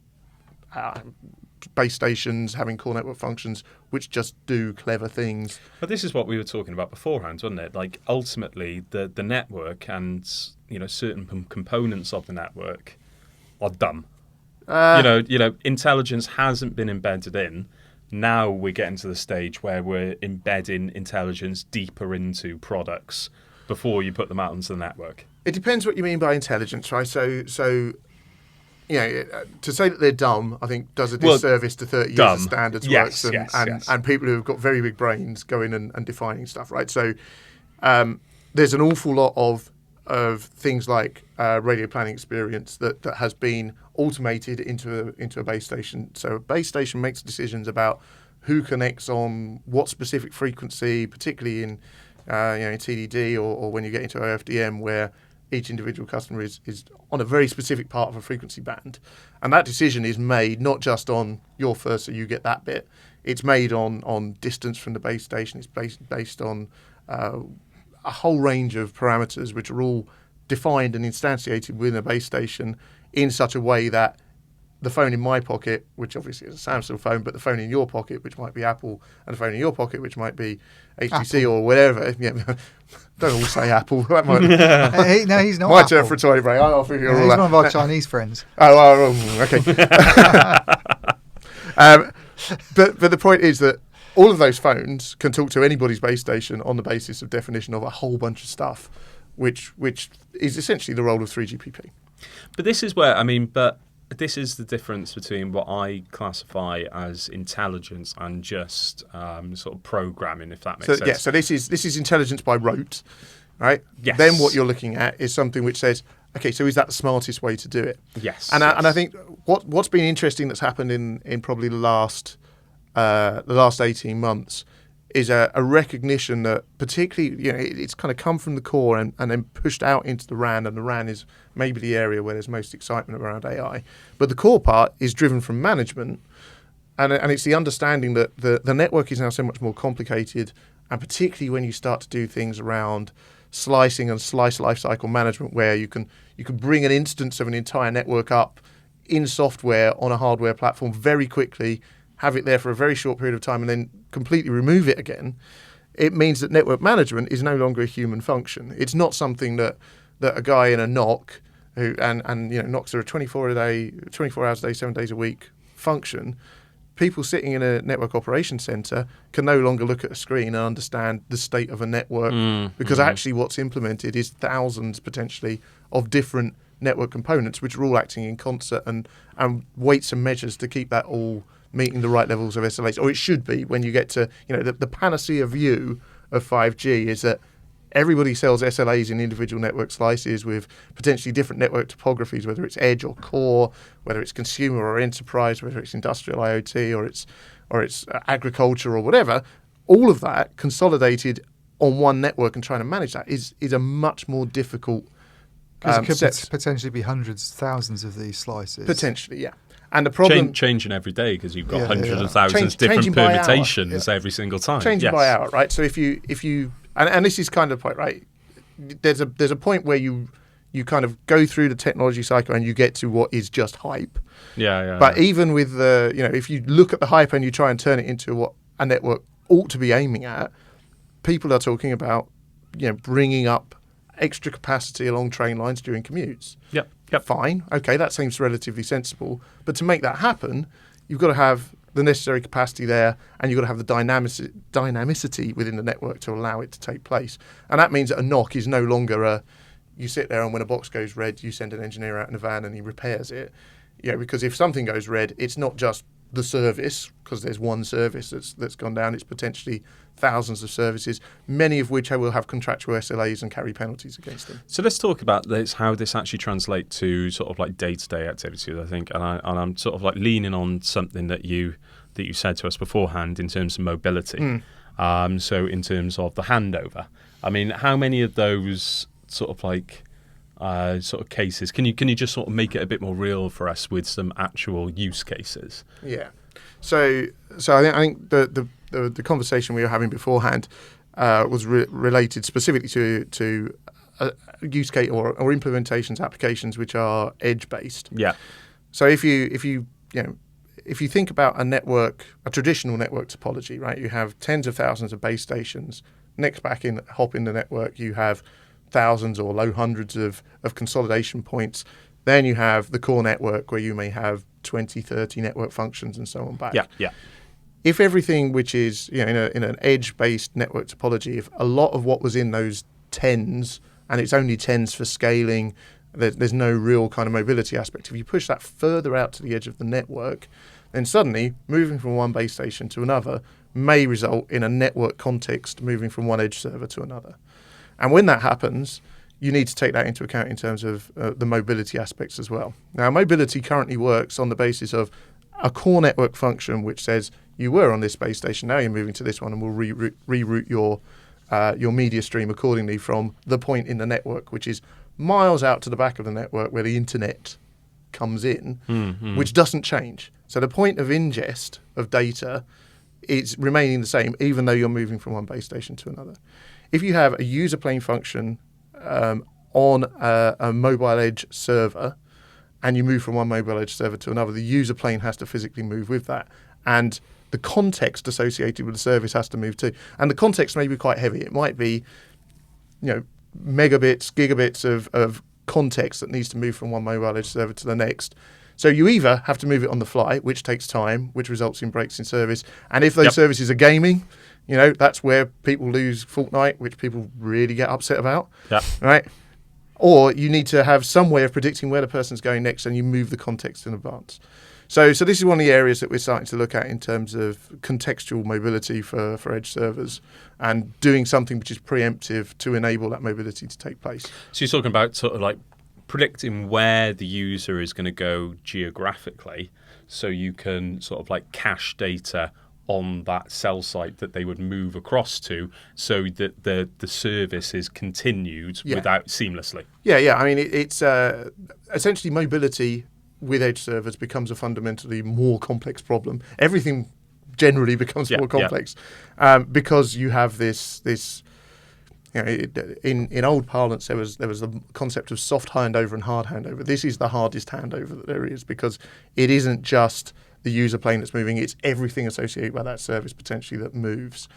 base stations, having core network functions which just do clever things. But this is what we were talking about beforehand, wasn't it? Like ultimately the network and certain components of the network are dumb. Intelligence hasn't been embedded in. Now we're getting to the stage where we're embedding intelligence deeper into products before you put them out onto the network. It depends what you mean by intelligence, right? So to say that they're dumb, I think does a disservice to 30 years of standards works and people who have got very big brains going and defining stuff, right? So there's an awful lot of things like radio planning experience that has been automated into a base station. So a base station makes decisions about who connects on what specific frequency, particularly in TDD or when you get into OFDM, where each individual customer is on a very specific part of a frequency band. And that decision is made not just on your first, so you get that bit. It's made on distance from the base station. It's based on a whole range of parameters which are all defined and instantiated within a base station in such a way that the phone in my pocket, which obviously is a Samsung phone, but the phone in your pocket, which might be Apple, and the phone in your pocket, which might be HTC Apple. Or whatever. Don't all say Apple. That might, no, he's not. My Apple. turn for a toy break. I'll figure all he's that. One of our Chinese friends. Oh, okay. But the point is that all of those phones can talk to anybody's base station on the basis of definition of a whole bunch of stuff, which is essentially the role of 3GPP. But this is where, but this is the difference between what I classify as intelligence and just sort of programming, if that makes sense. Yeah, so this is intelligence by rote, right? Yes. Then what you're looking at is something which says, okay, so is that the smartest way to do it? Yes. And I think what's been interesting that's happened in probably the last 18 months is a recognition that particularly, it's kind of come from the core and then pushed out into the RAN, and the RAN is maybe the area where there's most excitement around AI. But the core part is driven from management, and it's the understanding that the network is now so much more complicated, and particularly when you start to do things around slicing and slice lifecycle management, where you can bring an instance of an entire network up in software on a hardware platform very quickly, have it there for a very short period of time, and then completely remove it again. It means that network management is no longer a human function. It's not something that a guy in a NOC, and NOCs are a 24 hours a day, 7 days a week function. People sitting in a network operations center can no longer look at a screen and understand the state of a network, because actually what's implemented is thousands potentially of different network components which are all acting in concert, and weights and measures to keep that all meeting the right levels of SLAs, or it should be. When you get to the panacea view of 5G is that everybody sells SLAs in individual network slices with potentially different network topographies, whether it's edge or core, whether it's consumer or enterprise, whether it's industrial IoT or it's agriculture or whatever. All of that consolidated on one network and trying to manage that is a much more difficult. Because it could potentially be hundreds, thousands of these slices. Potentially, yeah. And the problem changing every day, because you've got hundreds of thousands different permutations every single time. Changing by hour, right? So if you and this is kind of the point, right? There's a point where you kind of go through the technology cycle and you get to what is just hype. Yeah. But even with the if you look at the hype and you try and turn it into what a network ought to be aiming at, people are talking about bringing up extra capacity along train lines during commutes. Yep. Fine. Okay, that seems relatively sensible. But to make that happen, you've got to have the necessary capacity there, and you've got to have the dynamicity within the network to allow it to take place. And that means that a NOC is no longer you sit there and when a box goes red, you send an engineer out in a van and he repairs it. Because if something goes red, it's not just the service, because there's one service that's gone down. It's potentially thousands of services, many of which will have contractual SLAs and carry penalties against them. So let's talk about this, how this actually translates to sort of like day-to-day activities, I think. And I'm sort of like leaning on something that you said to us beforehand in terms of mobility. So in terms of the handover, how many of those sort of like cases can you just sort of make it a bit more real for us with some actual use cases? Yeah. So I think the conversation we were having beforehand was related specifically to use case or implementations applications which are edge based. Yeah. So if you think about a traditional network topology, right? You have tens of thousands of base stations. Next hop in the network, you have thousands or low hundreds of consolidation points. Then you have the core network where you may have 20, 30 network functions and so on back. Yeah. If everything which is in an edge-based network topology, if a lot of what was in those tens, and it's only tens for scaling, there's no real kind of mobility aspect. If you push that further out to the edge of the network, then suddenly moving from one base station to another may result in a network context moving from one edge server to another. And when that happens, you need to take that into account in terms of the mobility aspects as well. Now, mobility currently works on the basis of a core network function which says you were on this base station, now you're moving to this one, and we'll reroute your media stream accordingly from the point in the network, which is miles out to the back of the network where the internet comes in, which doesn't change. So the point of ingest of data is remaining the same, even though you're moving from one base station to another. If you have a user plane function on a mobile edge server, and you move from one mobile edge server to another, the user plane has to physically move with that. And the context associated with the service has to move too. And the context may be quite heavy. It might be, megabits, gigabits of context that needs to move from one mobile edge server to the next. So you either have to move it on the fly, which takes time, which results in breaks in service. And if those services are gaming, that's where people lose Fortnite, which people really get upset about. Yeah. Right? Or you need to have some way of predicting where the person's going next, and you move the context in advance. So this is one of the areas that we're starting to look at in terms of contextual mobility for edge servers, and doing something which is preemptive to enable that mobility to take place. So you're talking about sort of like predicting where the user is going to go geographically, so you can sort of like cache data on that cell site that they would move across to, so that the service is continued without seamlessly. Yeah. I mean, it's essentially mobility with edge servers becomes a fundamentally more complex problem. Everything generally becomes more complex because you have this. In old parlance, there was the concept of soft handover and hard handover. This is the hardest handover that there is, because it isn't just the user plane that's moving; it's everything associated with that service potentially that moves.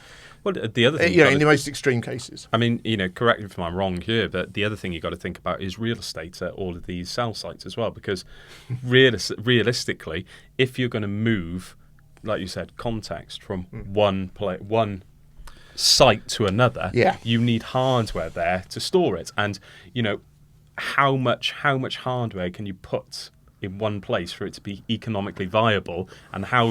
Well, the other thing, in the most extreme cases. I mean, correct me if I'm wrong here, but the other thing you've got to think about is real estate at all of these cell sites as well, because realistically, if you're going to move, like you said, context from one site to another, you need hardware there to store it. And, how much hardware can you put in one place for it to be economically viable, and how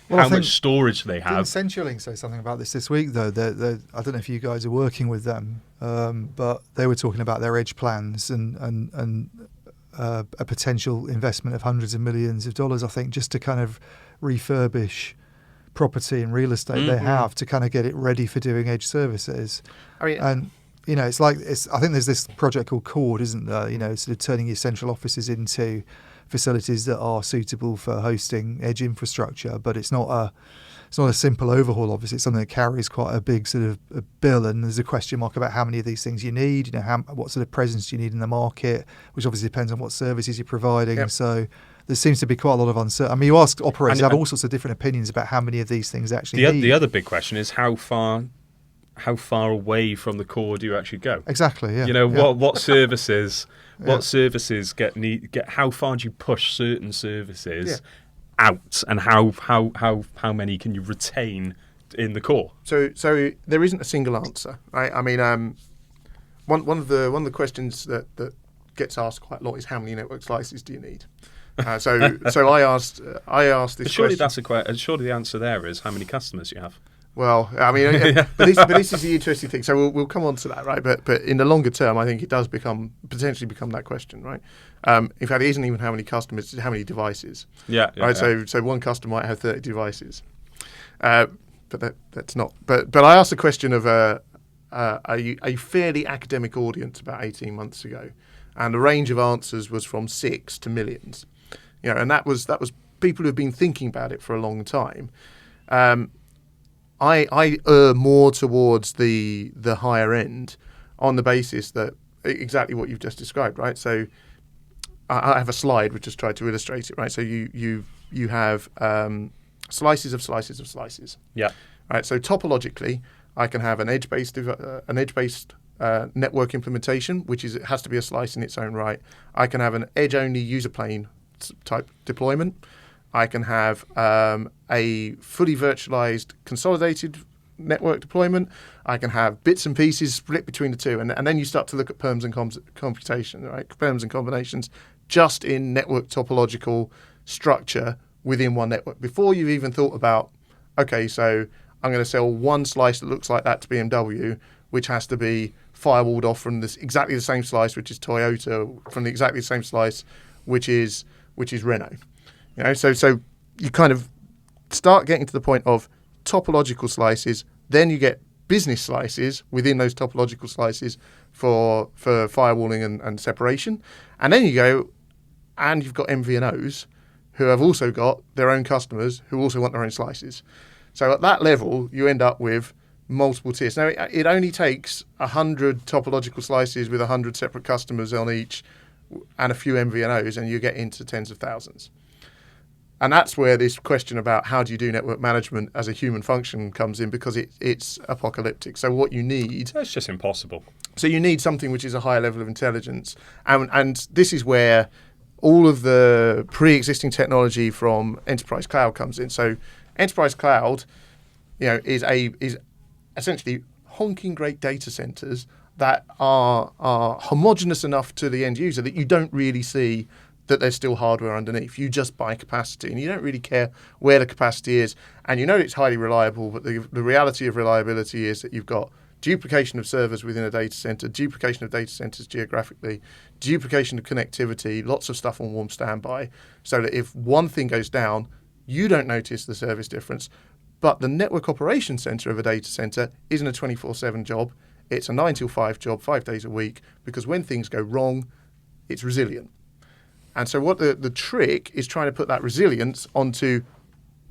much storage they have? Didn't CenturyLink say something about this week, though? I don't know if you guys are working with them, but they were talking about their edge plans and a potential investment of hundreds of millions of dollars, I think, just to kind of refurbish property and real estate they have to kind of get it ready for doing edge services. I mean, and it's like I think there's this project called Cord, isn't there? Sort of turning your central offices into facilities that are suitable for hosting edge infrastructure, but it's not a simple overhaul. Obviously, it's something that carries quite a big sort of a bill, and there's a question mark about how many of these things you need. What sort of presence you need in the market, which obviously depends on what services you're providing. Yep. So there seems to be quite a lot of uncertainty. I mean, you ask operators, have all sorts of different opinions about how many of these things actually need. The other big question is how far away from the core do you actually go? Exactly. Yeah. What services? What services get how far do you push certain services out, and how many can you retain in the core? So there isn't a single answer, right? I mean, one of the questions that gets asked quite a lot is how many network slices do you need? So I asked this. Surely question. Surely the answer there is how many customers you have. Well, I mean, but this is the interesting thing. So we'll come on to that, right? But in the longer term, I think it does potentially become that question, right? In fact, it isn't even how many customers; it's how many devices. Yeah. Right. Yeah. So one customer might have 30 devices, but that's not. But I asked the question of a fairly academic audience about 18 months ago, and the range of answers was from 6 to millions. And that was people who have been thinking about it for a long time. I err more towards the higher end on the basis that exactly what you've just described, right? So I have a slide which just tried to illustrate it, right? So you have slices of slices of slices. Yeah. Right. So topologically, I can have an edge-based network implementation, which it has to be a slice in its own right. I can have an edge-only user plane type deployment. I can have a fully virtualized consolidated network deployment. I can have bits and pieces split between the two. And then you start to look at perms and computation, right? Perms and combinations just in network topological structure within one network. Before you've even thought about, okay, so I'm going to sell one slice that looks like that to BMW, which has to be firewalled off from this exactly the same slice, which is Toyota, from the exactly the same slice, which is Renault. So you kind of start getting to the point of topological slices, then you get business slices within those topological slices for firewalling and separation. And then you go, and you've got MVNOs who have also got their own customers who also want their own slices. So at that level, you end up with multiple tiers. Now, it only takes 100 topological slices with 100 separate customers on each and a few MVNOs, and you get into tens of thousands. And that's where this question about how do you do network management as a human function comes in, because it's apocalyptic. So what you need... It's just impossible. So you need something which is a higher level of intelligence. And this is where all of the pre-existing technology from enterprise cloud comes in. So enterprise cloud, is essentially honking great data centers that are homogenous enough to the end user that you don't really see that there's still hardware underneath. You just buy capacity, and you don't really care where the capacity is. And it's highly reliable, but the reality of reliability is that you've got duplication of servers within a data center, duplication of data centers geographically, duplication of connectivity, lots of stuff on warm standby, so that if one thing goes down, you don't notice the service difference. But the network operations center of a data center isn't a 24/7 job. It's a 9 till 5 job, 5 days a week, because when things go wrong, it's resilient. And so what the trick is trying to put that resilience onto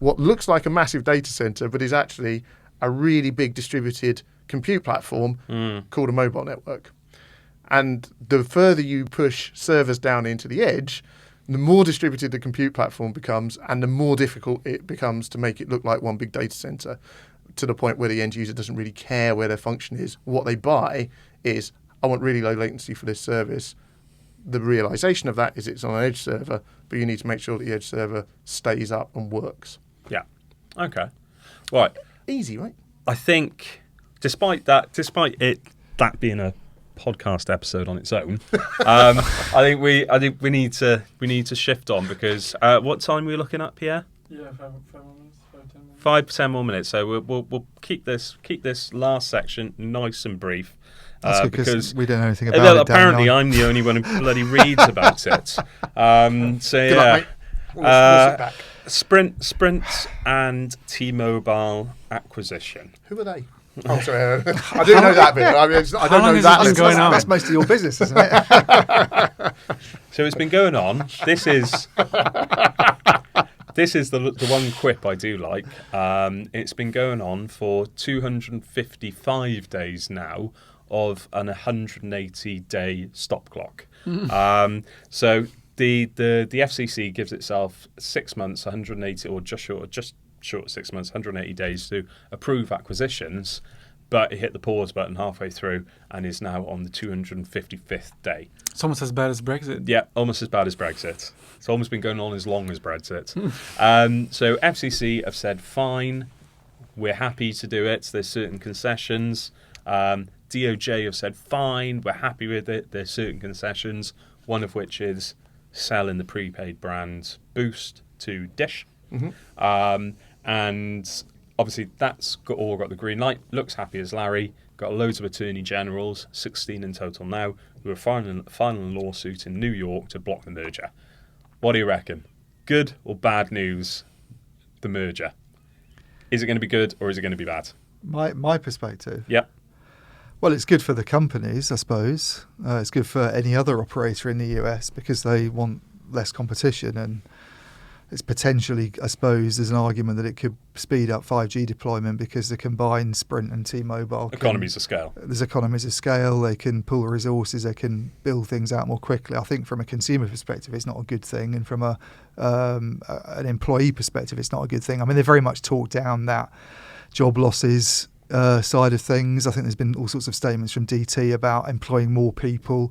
what looks like a massive data center, but is actually a really big distributed compute platform called a mobile network. And the further you push servers down into the edge, the more distributed the compute platform becomes, and the more difficult it becomes to make it look like one big data center, to the point where the end user doesn't really care where their function is. What they buy is, I want really low latency for this service. The realization of that is it's on an edge server, but you need to make sure that the edge server stays up and works. Yeah. Okay. Right. Easy, right? I think, despite that being a podcast episode on its own, I think we need to shift on, because what time are we looking at, Pierre? Yeah, 5 more minutes, 5-10 minutes. 5-10 more minutes. So we'll keep this last section nice and brief. That's because we don't know anything about it. Apparently, I'm the only one who bloody reads about it. So Good luck, mate. We'll sit back. Sprint and T-Mobile acquisition. Who are they? Oh, sorry. I didn't know that bit. I don't know that. That's most of your business, isn't it? So it's been going on. This is the one quip I do like. It's been going on for 255 days now of an 180-day stop clock. So the FCC gives itself 6 months, 180, or just short of 6 months, 180 days to approve acquisitions, but it hit the pause button halfway through and is now on the 255th day. It's almost as bad as Brexit. Yeah, almost as bad as Brexit. It's almost been going on as long as Brexit. So FCC have said, fine, we're happy to do it. There's certain concessions. DOJ have said, fine, we're happy with it. There's certain concessions, one of which is selling the prepaid brand Boost to Dish. And obviously that's all got the green light. Looks happy as Larry. Got loads of attorney generals, 16 in total now, who are filing a lawsuit in New York to block the merger. What do you reckon? Good or bad news, the merger? Is it going to be good or is it going to be bad? My perspective. Yep. Well, it's good for the companies, I suppose. It's good for any other operator in the US because they want less competition, and it's potentially, I suppose, there's an argument that it could speed up 5G deployment because the combined Sprint and T-Mobile Economies of scale. There's economies of scale. They can pool resources. They can build things out more quickly. I think from a consumer perspective, it's not a good thing, and from an employee perspective, it's not a good thing. I mean, they very much talk down that job losses side of things. I think there's been all sorts of statements from DT about employing more people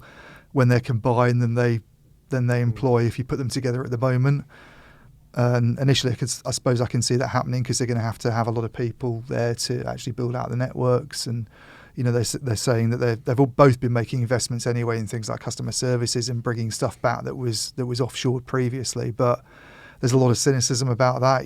when they're combined than they employ if you put them together at the moment. And initially, I suppose I can see that happening because they're going to have a lot of people there to actually build out the networks. And they're saying that they've all both been making investments anyway in things like customer services and bringing stuff back that was offshored previously. But there's a lot of cynicism about that.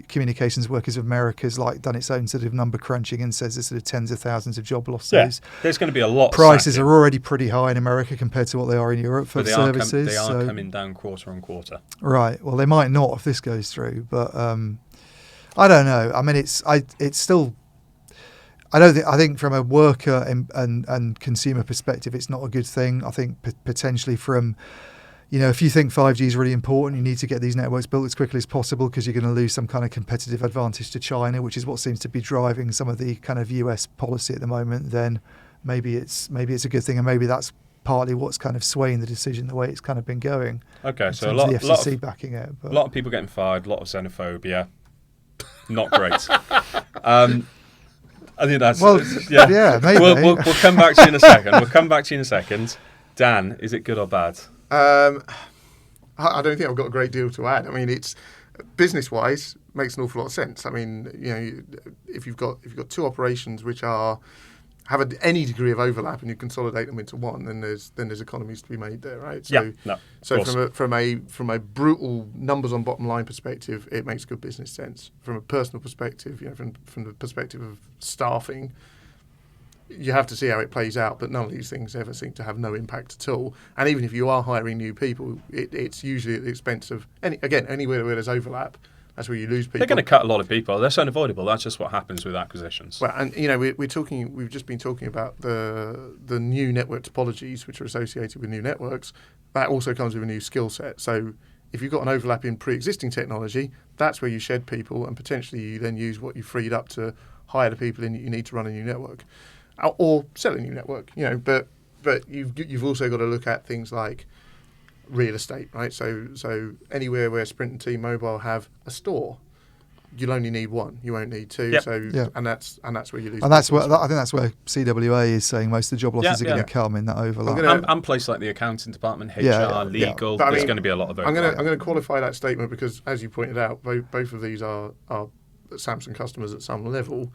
Communications Workers of America's done its own sort of number crunching and says there's sort of tens of thousands of job losses. Yeah, there's going to be a lot. Prices are already pretty high in America compared to what they are in Europe for services. They are coming down quarter on quarter. Right. Well, they might not if this goes through, but I don't know. I mean, it's still. I think from a worker and consumer perspective, it's not a good thing. I think potentially from. If you think 5G is really important, you need to get these networks built as quickly as possible because you're going to lose some kind of competitive advantage to China, which is what seems to be driving some of the kind of US policy at the moment. Then maybe it's a good thing, and maybe that's partly what's kind of swaying the decision the way it's kind of been going. Okay, so the FCC backing it. But. A lot of people getting fired, a lot of xenophobia. Not great. I think that's yeah, maybe. We'll come back to you in a second. Dan, is it good or bad? I don't think I've got a great deal to add. I mean, it's business-wise makes an awful lot of sense. I mean, if you've got two operations which have any degree of overlap and you consolidate them into one, then there's economies to be made there, right? So, from a brutal numbers on bottom line perspective, it makes good business sense. From a personal perspective, from the perspective of staffing, you have to see how it plays out, but none of these things ever seem to have no impact at all. And even if you are hiring new people, it's usually at the expense of anywhere where there's overlap. That's where you lose people. They're going to cut a lot of people. That's unavoidable. That's just what happens with acquisitions. Well, and we've just been talking about the new network topologies which are associated with new networks. That also comes with a new skill set. So if you've got an overlap in pre-existing technology, that's where you shed people, and potentially you then use what you freed up to hire the people in that you need to run a new network. Or sell a new network, but you've also got to look at things like real estate, right? So anywhere where Sprint and T-Mobile have a store, you'll only need one. You won't need two. Yep. And that's where you lose. And that's where I think that's where CWA is saying most of the job losses are going to come in that overlap. And places like the accounting department, HR, legal. There's going to be a lot of overlap. I'm going to qualify that statement because, as you pointed out, both of these are Samsung customers at some level.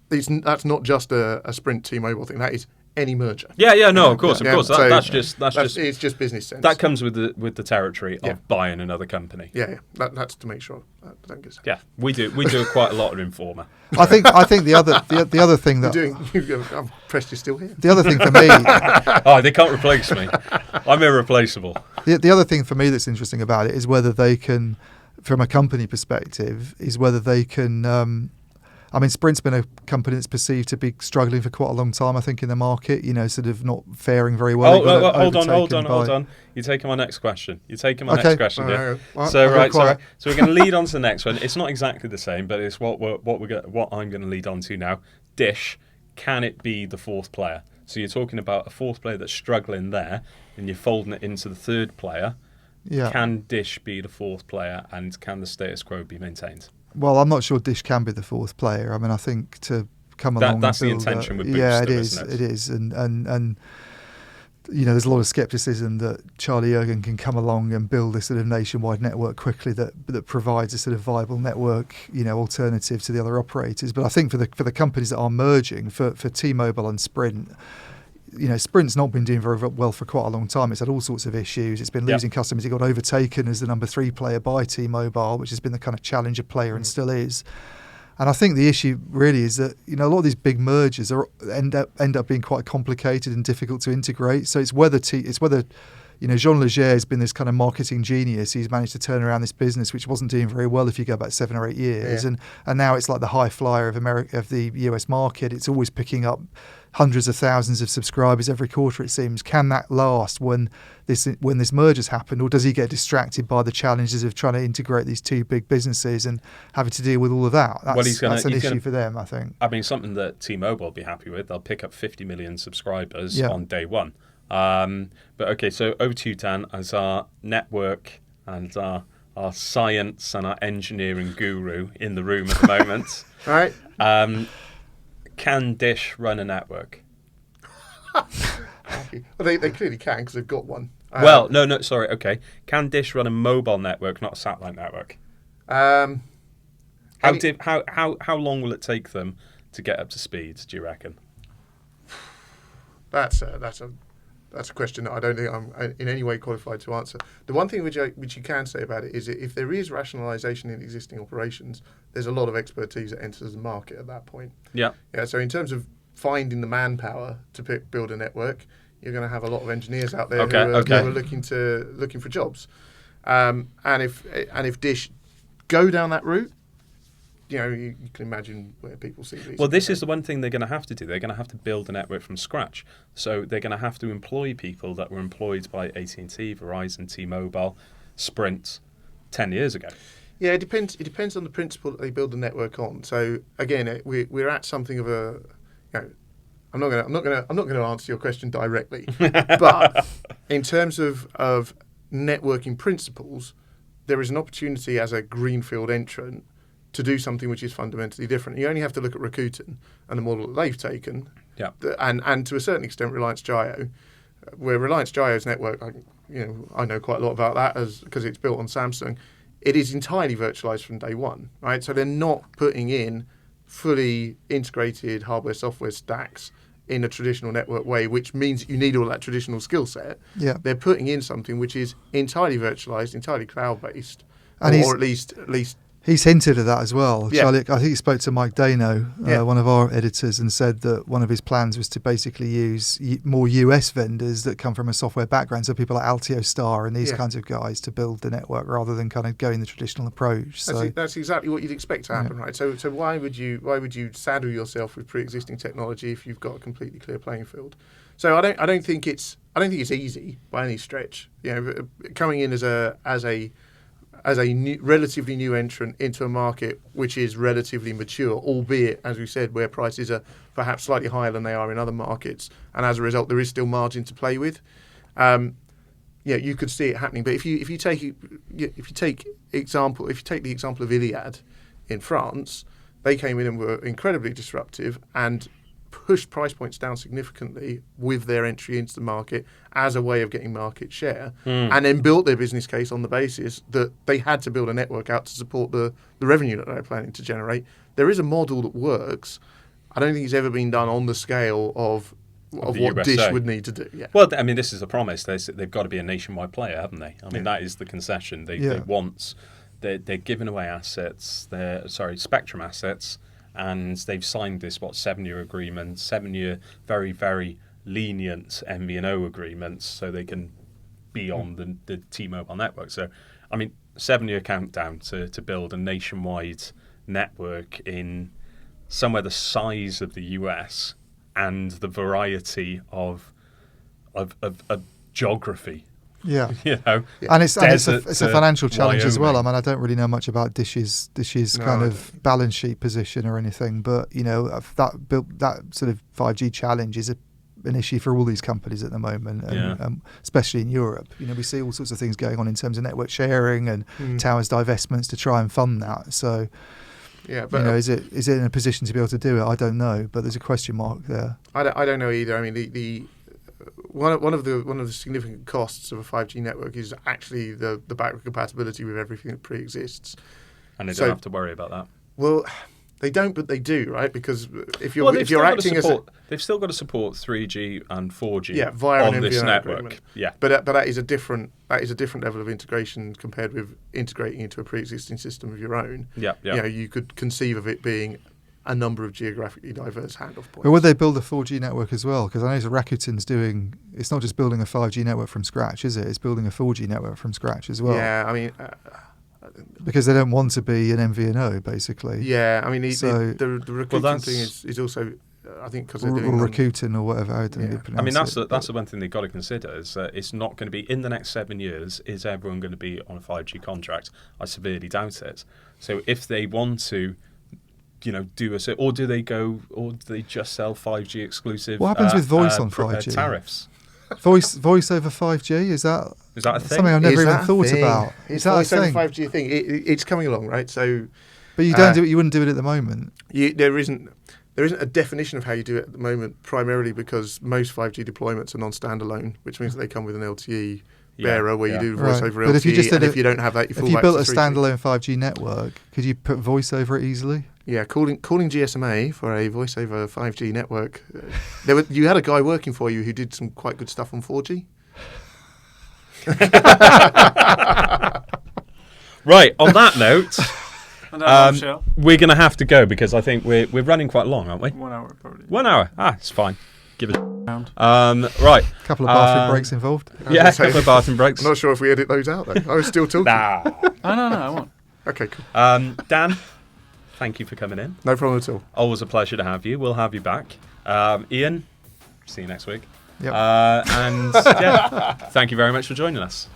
That's not just a Sprint T-Mobile thing. That is any merger. Of course. That's just it's just business sense. That comes with the territory of buying another company. That's to make sure that don't get. Yeah, we do quite a lot of Informa. I think the other thing that I'm impressed you're still here. The other thing for me, they can't replace me. I'm irreplaceable. The other thing for me that's interesting about it is whether they can, from a company perspective, Sprint's been a company that's perceived to be struggling for quite a long time, I think, in the market, sort of not faring very well. Hold on. You're taking my next question. Yeah. So we're going to lead on to the next one. It's not exactly the same, but it's what I'm going to lead on to now. Dish, can it be the fourth player? So you're talking about a fourth player that's struggling there, and you're folding it into the third player. Yeah. Can Dish be the fourth player, and can the status quo be maintained? Well, I'm not sure Dish can be the fourth player. I mean, I think to come along. That's the intention with Booster. Yeah, it is. Isn't it? It is, and there's a lot of scepticism that Charlie Ergen can come along and build a sort of nationwide network quickly that provides a sort of viable network, alternative to the other operators. But I think for the companies that are merging, for T-Mobile and Sprint. Sprint's not been doing very well for quite a long time. It's had all sorts of issues. It's been losing customers. It got overtaken as the number 3 player by T-Mobile, which has been the kind of challenger player and still is. And I think the issue really is that a lot of these big mergers end up being quite complicated and difficult to integrate. So it's whether Jean Leger has been this kind of marketing genius. He's managed to turn around this business, which wasn't doing very well if you go back 7 or 8 years, and now it's like the high flyer of the US market. It's always picking up hundreds of thousands of subscribers every quarter, it seems. Can that last when this merger's happened, or does he get distracted by the challenges of trying to integrate these two big businesses and having to deal with all of that? That's an issue for them, I think. I mean, something that T-Mobile will be happy with. They'll pick up 50 million subscribers on day one. But okay, so over to you, Dan, as our network and our science and our engineering guru in the room at the moment. All right. Can Dish run a network? Well, they clearly can because they've got one. Sorry. Okay, can Dish run a mobile network, not a satellite network? How long will it take them to get up to speed? Do you reckon? That's a question that I don't think I'm in any way qualified to answer. The one thing which you can say about it is that if there is rationalisation in existing operations, there's a lot of expertise that enters the market at that point. Yeah. So in terms of finding the manpower to build a network, you're going to have a lot of engineers out there who are looking for jobs. And if Dish go down that route, you can imagine where people see these. Well, this is the one thing they're going to have to do. They're going to have to build a network from scratch. So they're going to have to employ people that were employed by AT&T, Verizon, T-Mobile, Sprint 10 years ago. Yeah, it depends. It depends on the principle that they build the network on. So again, we're at something of a. I'm not going to answer your question directly, but in terms of networking principles, there is an opportunity as a greenfield entrant to do something which is fundamentally different. You only have to look at Rakuten and the model that they've taken, and to a certain extent Reliance Jio, where Reliance Jio's network, I know quite a lot about that because it's built on Samsung. It is entirely virtualized from day one, right? So they're not putting in fully integrated hardware-software stacks in a traditional network way, which means you need all that traditional skill set. Yeah. They're putting in something which is entirely virtualized, entirely cloud-based, And or at least he's hinted at that as well. Yeah. Charlie, I think he spoke to Mike Dano, Yeah. one of our editors, and said that one of his plans was to basically use more US vendors that come from a software background, so people like Altio Star and these Yeah. kinds of guys to build the network rather than kind of going the traditional approach. So That's exactly what you'd expect to happen, right? So why would you saddle yourself with pre-existing technology if you've got a completely clear playing field? So I don't think it's easy by any stretch. Coming in as a relatively new entrant into a market which is relatively mature, albeit, as we said, where prices are perhaps slightly higher than they are in other markets, and as a result, there is still margin to play with. You could see it happening. But if you take the example of Iliad in France, they came in and were incredibly disruptive and pushed price points down significantly with their entry into the market as a way of getting market share, and then built their business case on the basis that they had to build a network out to support the revenue that they're planning to generate. There is a model that works. I don't think it's ever been done on the scale of what USA. Dish would need to do. Yeah. Well, I mean, this is a promise. They've got to be a nationwide player, haven't they? I mean, that is the concession. They want. They're giving away assets. Spectrum assets, and they've signed this 7-year agreement, 7-year very, very lenient MVNO agreements, so they can be on the T-Mobile network. So, I mean, 7-year countdown to build a nationwide network in somewhere the size of the US and the variety of geography. yeah. And it's a financial challenge as well. I Wyoming. mean, I don't really know much about Dish's kind of balance sheet position or anything, but that sort of 5G challenge is an issue for all these companies at the moment, and especially in Europe. We see all sorts of things going on in terms of network sharing and towers divestments to try and fund that. So, but is it in a position to be able to do it? I don't know, but there's a question mark there. I don't know either. I mean, the one of the significant costs of a 5G network is actually the backward compatibility with everything that pre-exists. And they don't have to worry about that. Well, they don't, but they do, right? Because if you're acting as they've still got to support 3G and 4G via on an this MVNO network. agreement. Yeah, but that is a different level of integration compared with integrating into a pre-existing system of your own. Yeah. You could conceive of it being a number of geographically diverse handoff points. But would they build a 4G network as well? Because I know Rakuten's doing. It's not just building a 5G network from scratch, is it? It's building a 4G network from scratch as well. Yeah, I mean. Because they don't want to be an MVNO, basically. Yeah, I mean, the Rakuten thing is also, I think, because they're doing Rakuten or whatever. I don't know how you I mean, pronounce that's the one thing they've got to consider is that it's not going to be in the next 7 years. Is everyone going to be on a 5G contract? I severely doubt it. So if they want to, do or do they just sell 5G exclusive? What happens with voice on 5G tariffs? Voice over 5G, is that a thing? Something I've never even thought about? Is that voice over 5G a thing? It's coming along, right? So, but you don't do it. You wouldn't do it at the moment. There isn't a definition of how you do it at the moment. Primarily because most 5G deployments are non-standalone, which means that they come with an LTE bearer where you do voice over LTE. But if you you don't have that, you fall if you back built to a 3G. standalone 5G network, could you put voice over it easily? Yeah, calling GSMA for a voice over 5G network. You had a guy working for you who did some quite good stuff on 4G. Right, on that note, we're going to have to go because I think we're running quite long, aren't we? 1 hour probably. 1 hour. It's fine. Give it round. Right. A couple of bathroom breaks involved. Yeah, a couple of bathroom breaks. I'm not sure if we edit those out though. I was still talking. Nah. Oh, no, I won't. Okay, cool. Dan, thank you for coming in. No problem at all. Always a pleasure to have you. We'll have you back. Iain, see you next week. Yep. And thank you very much for joining us.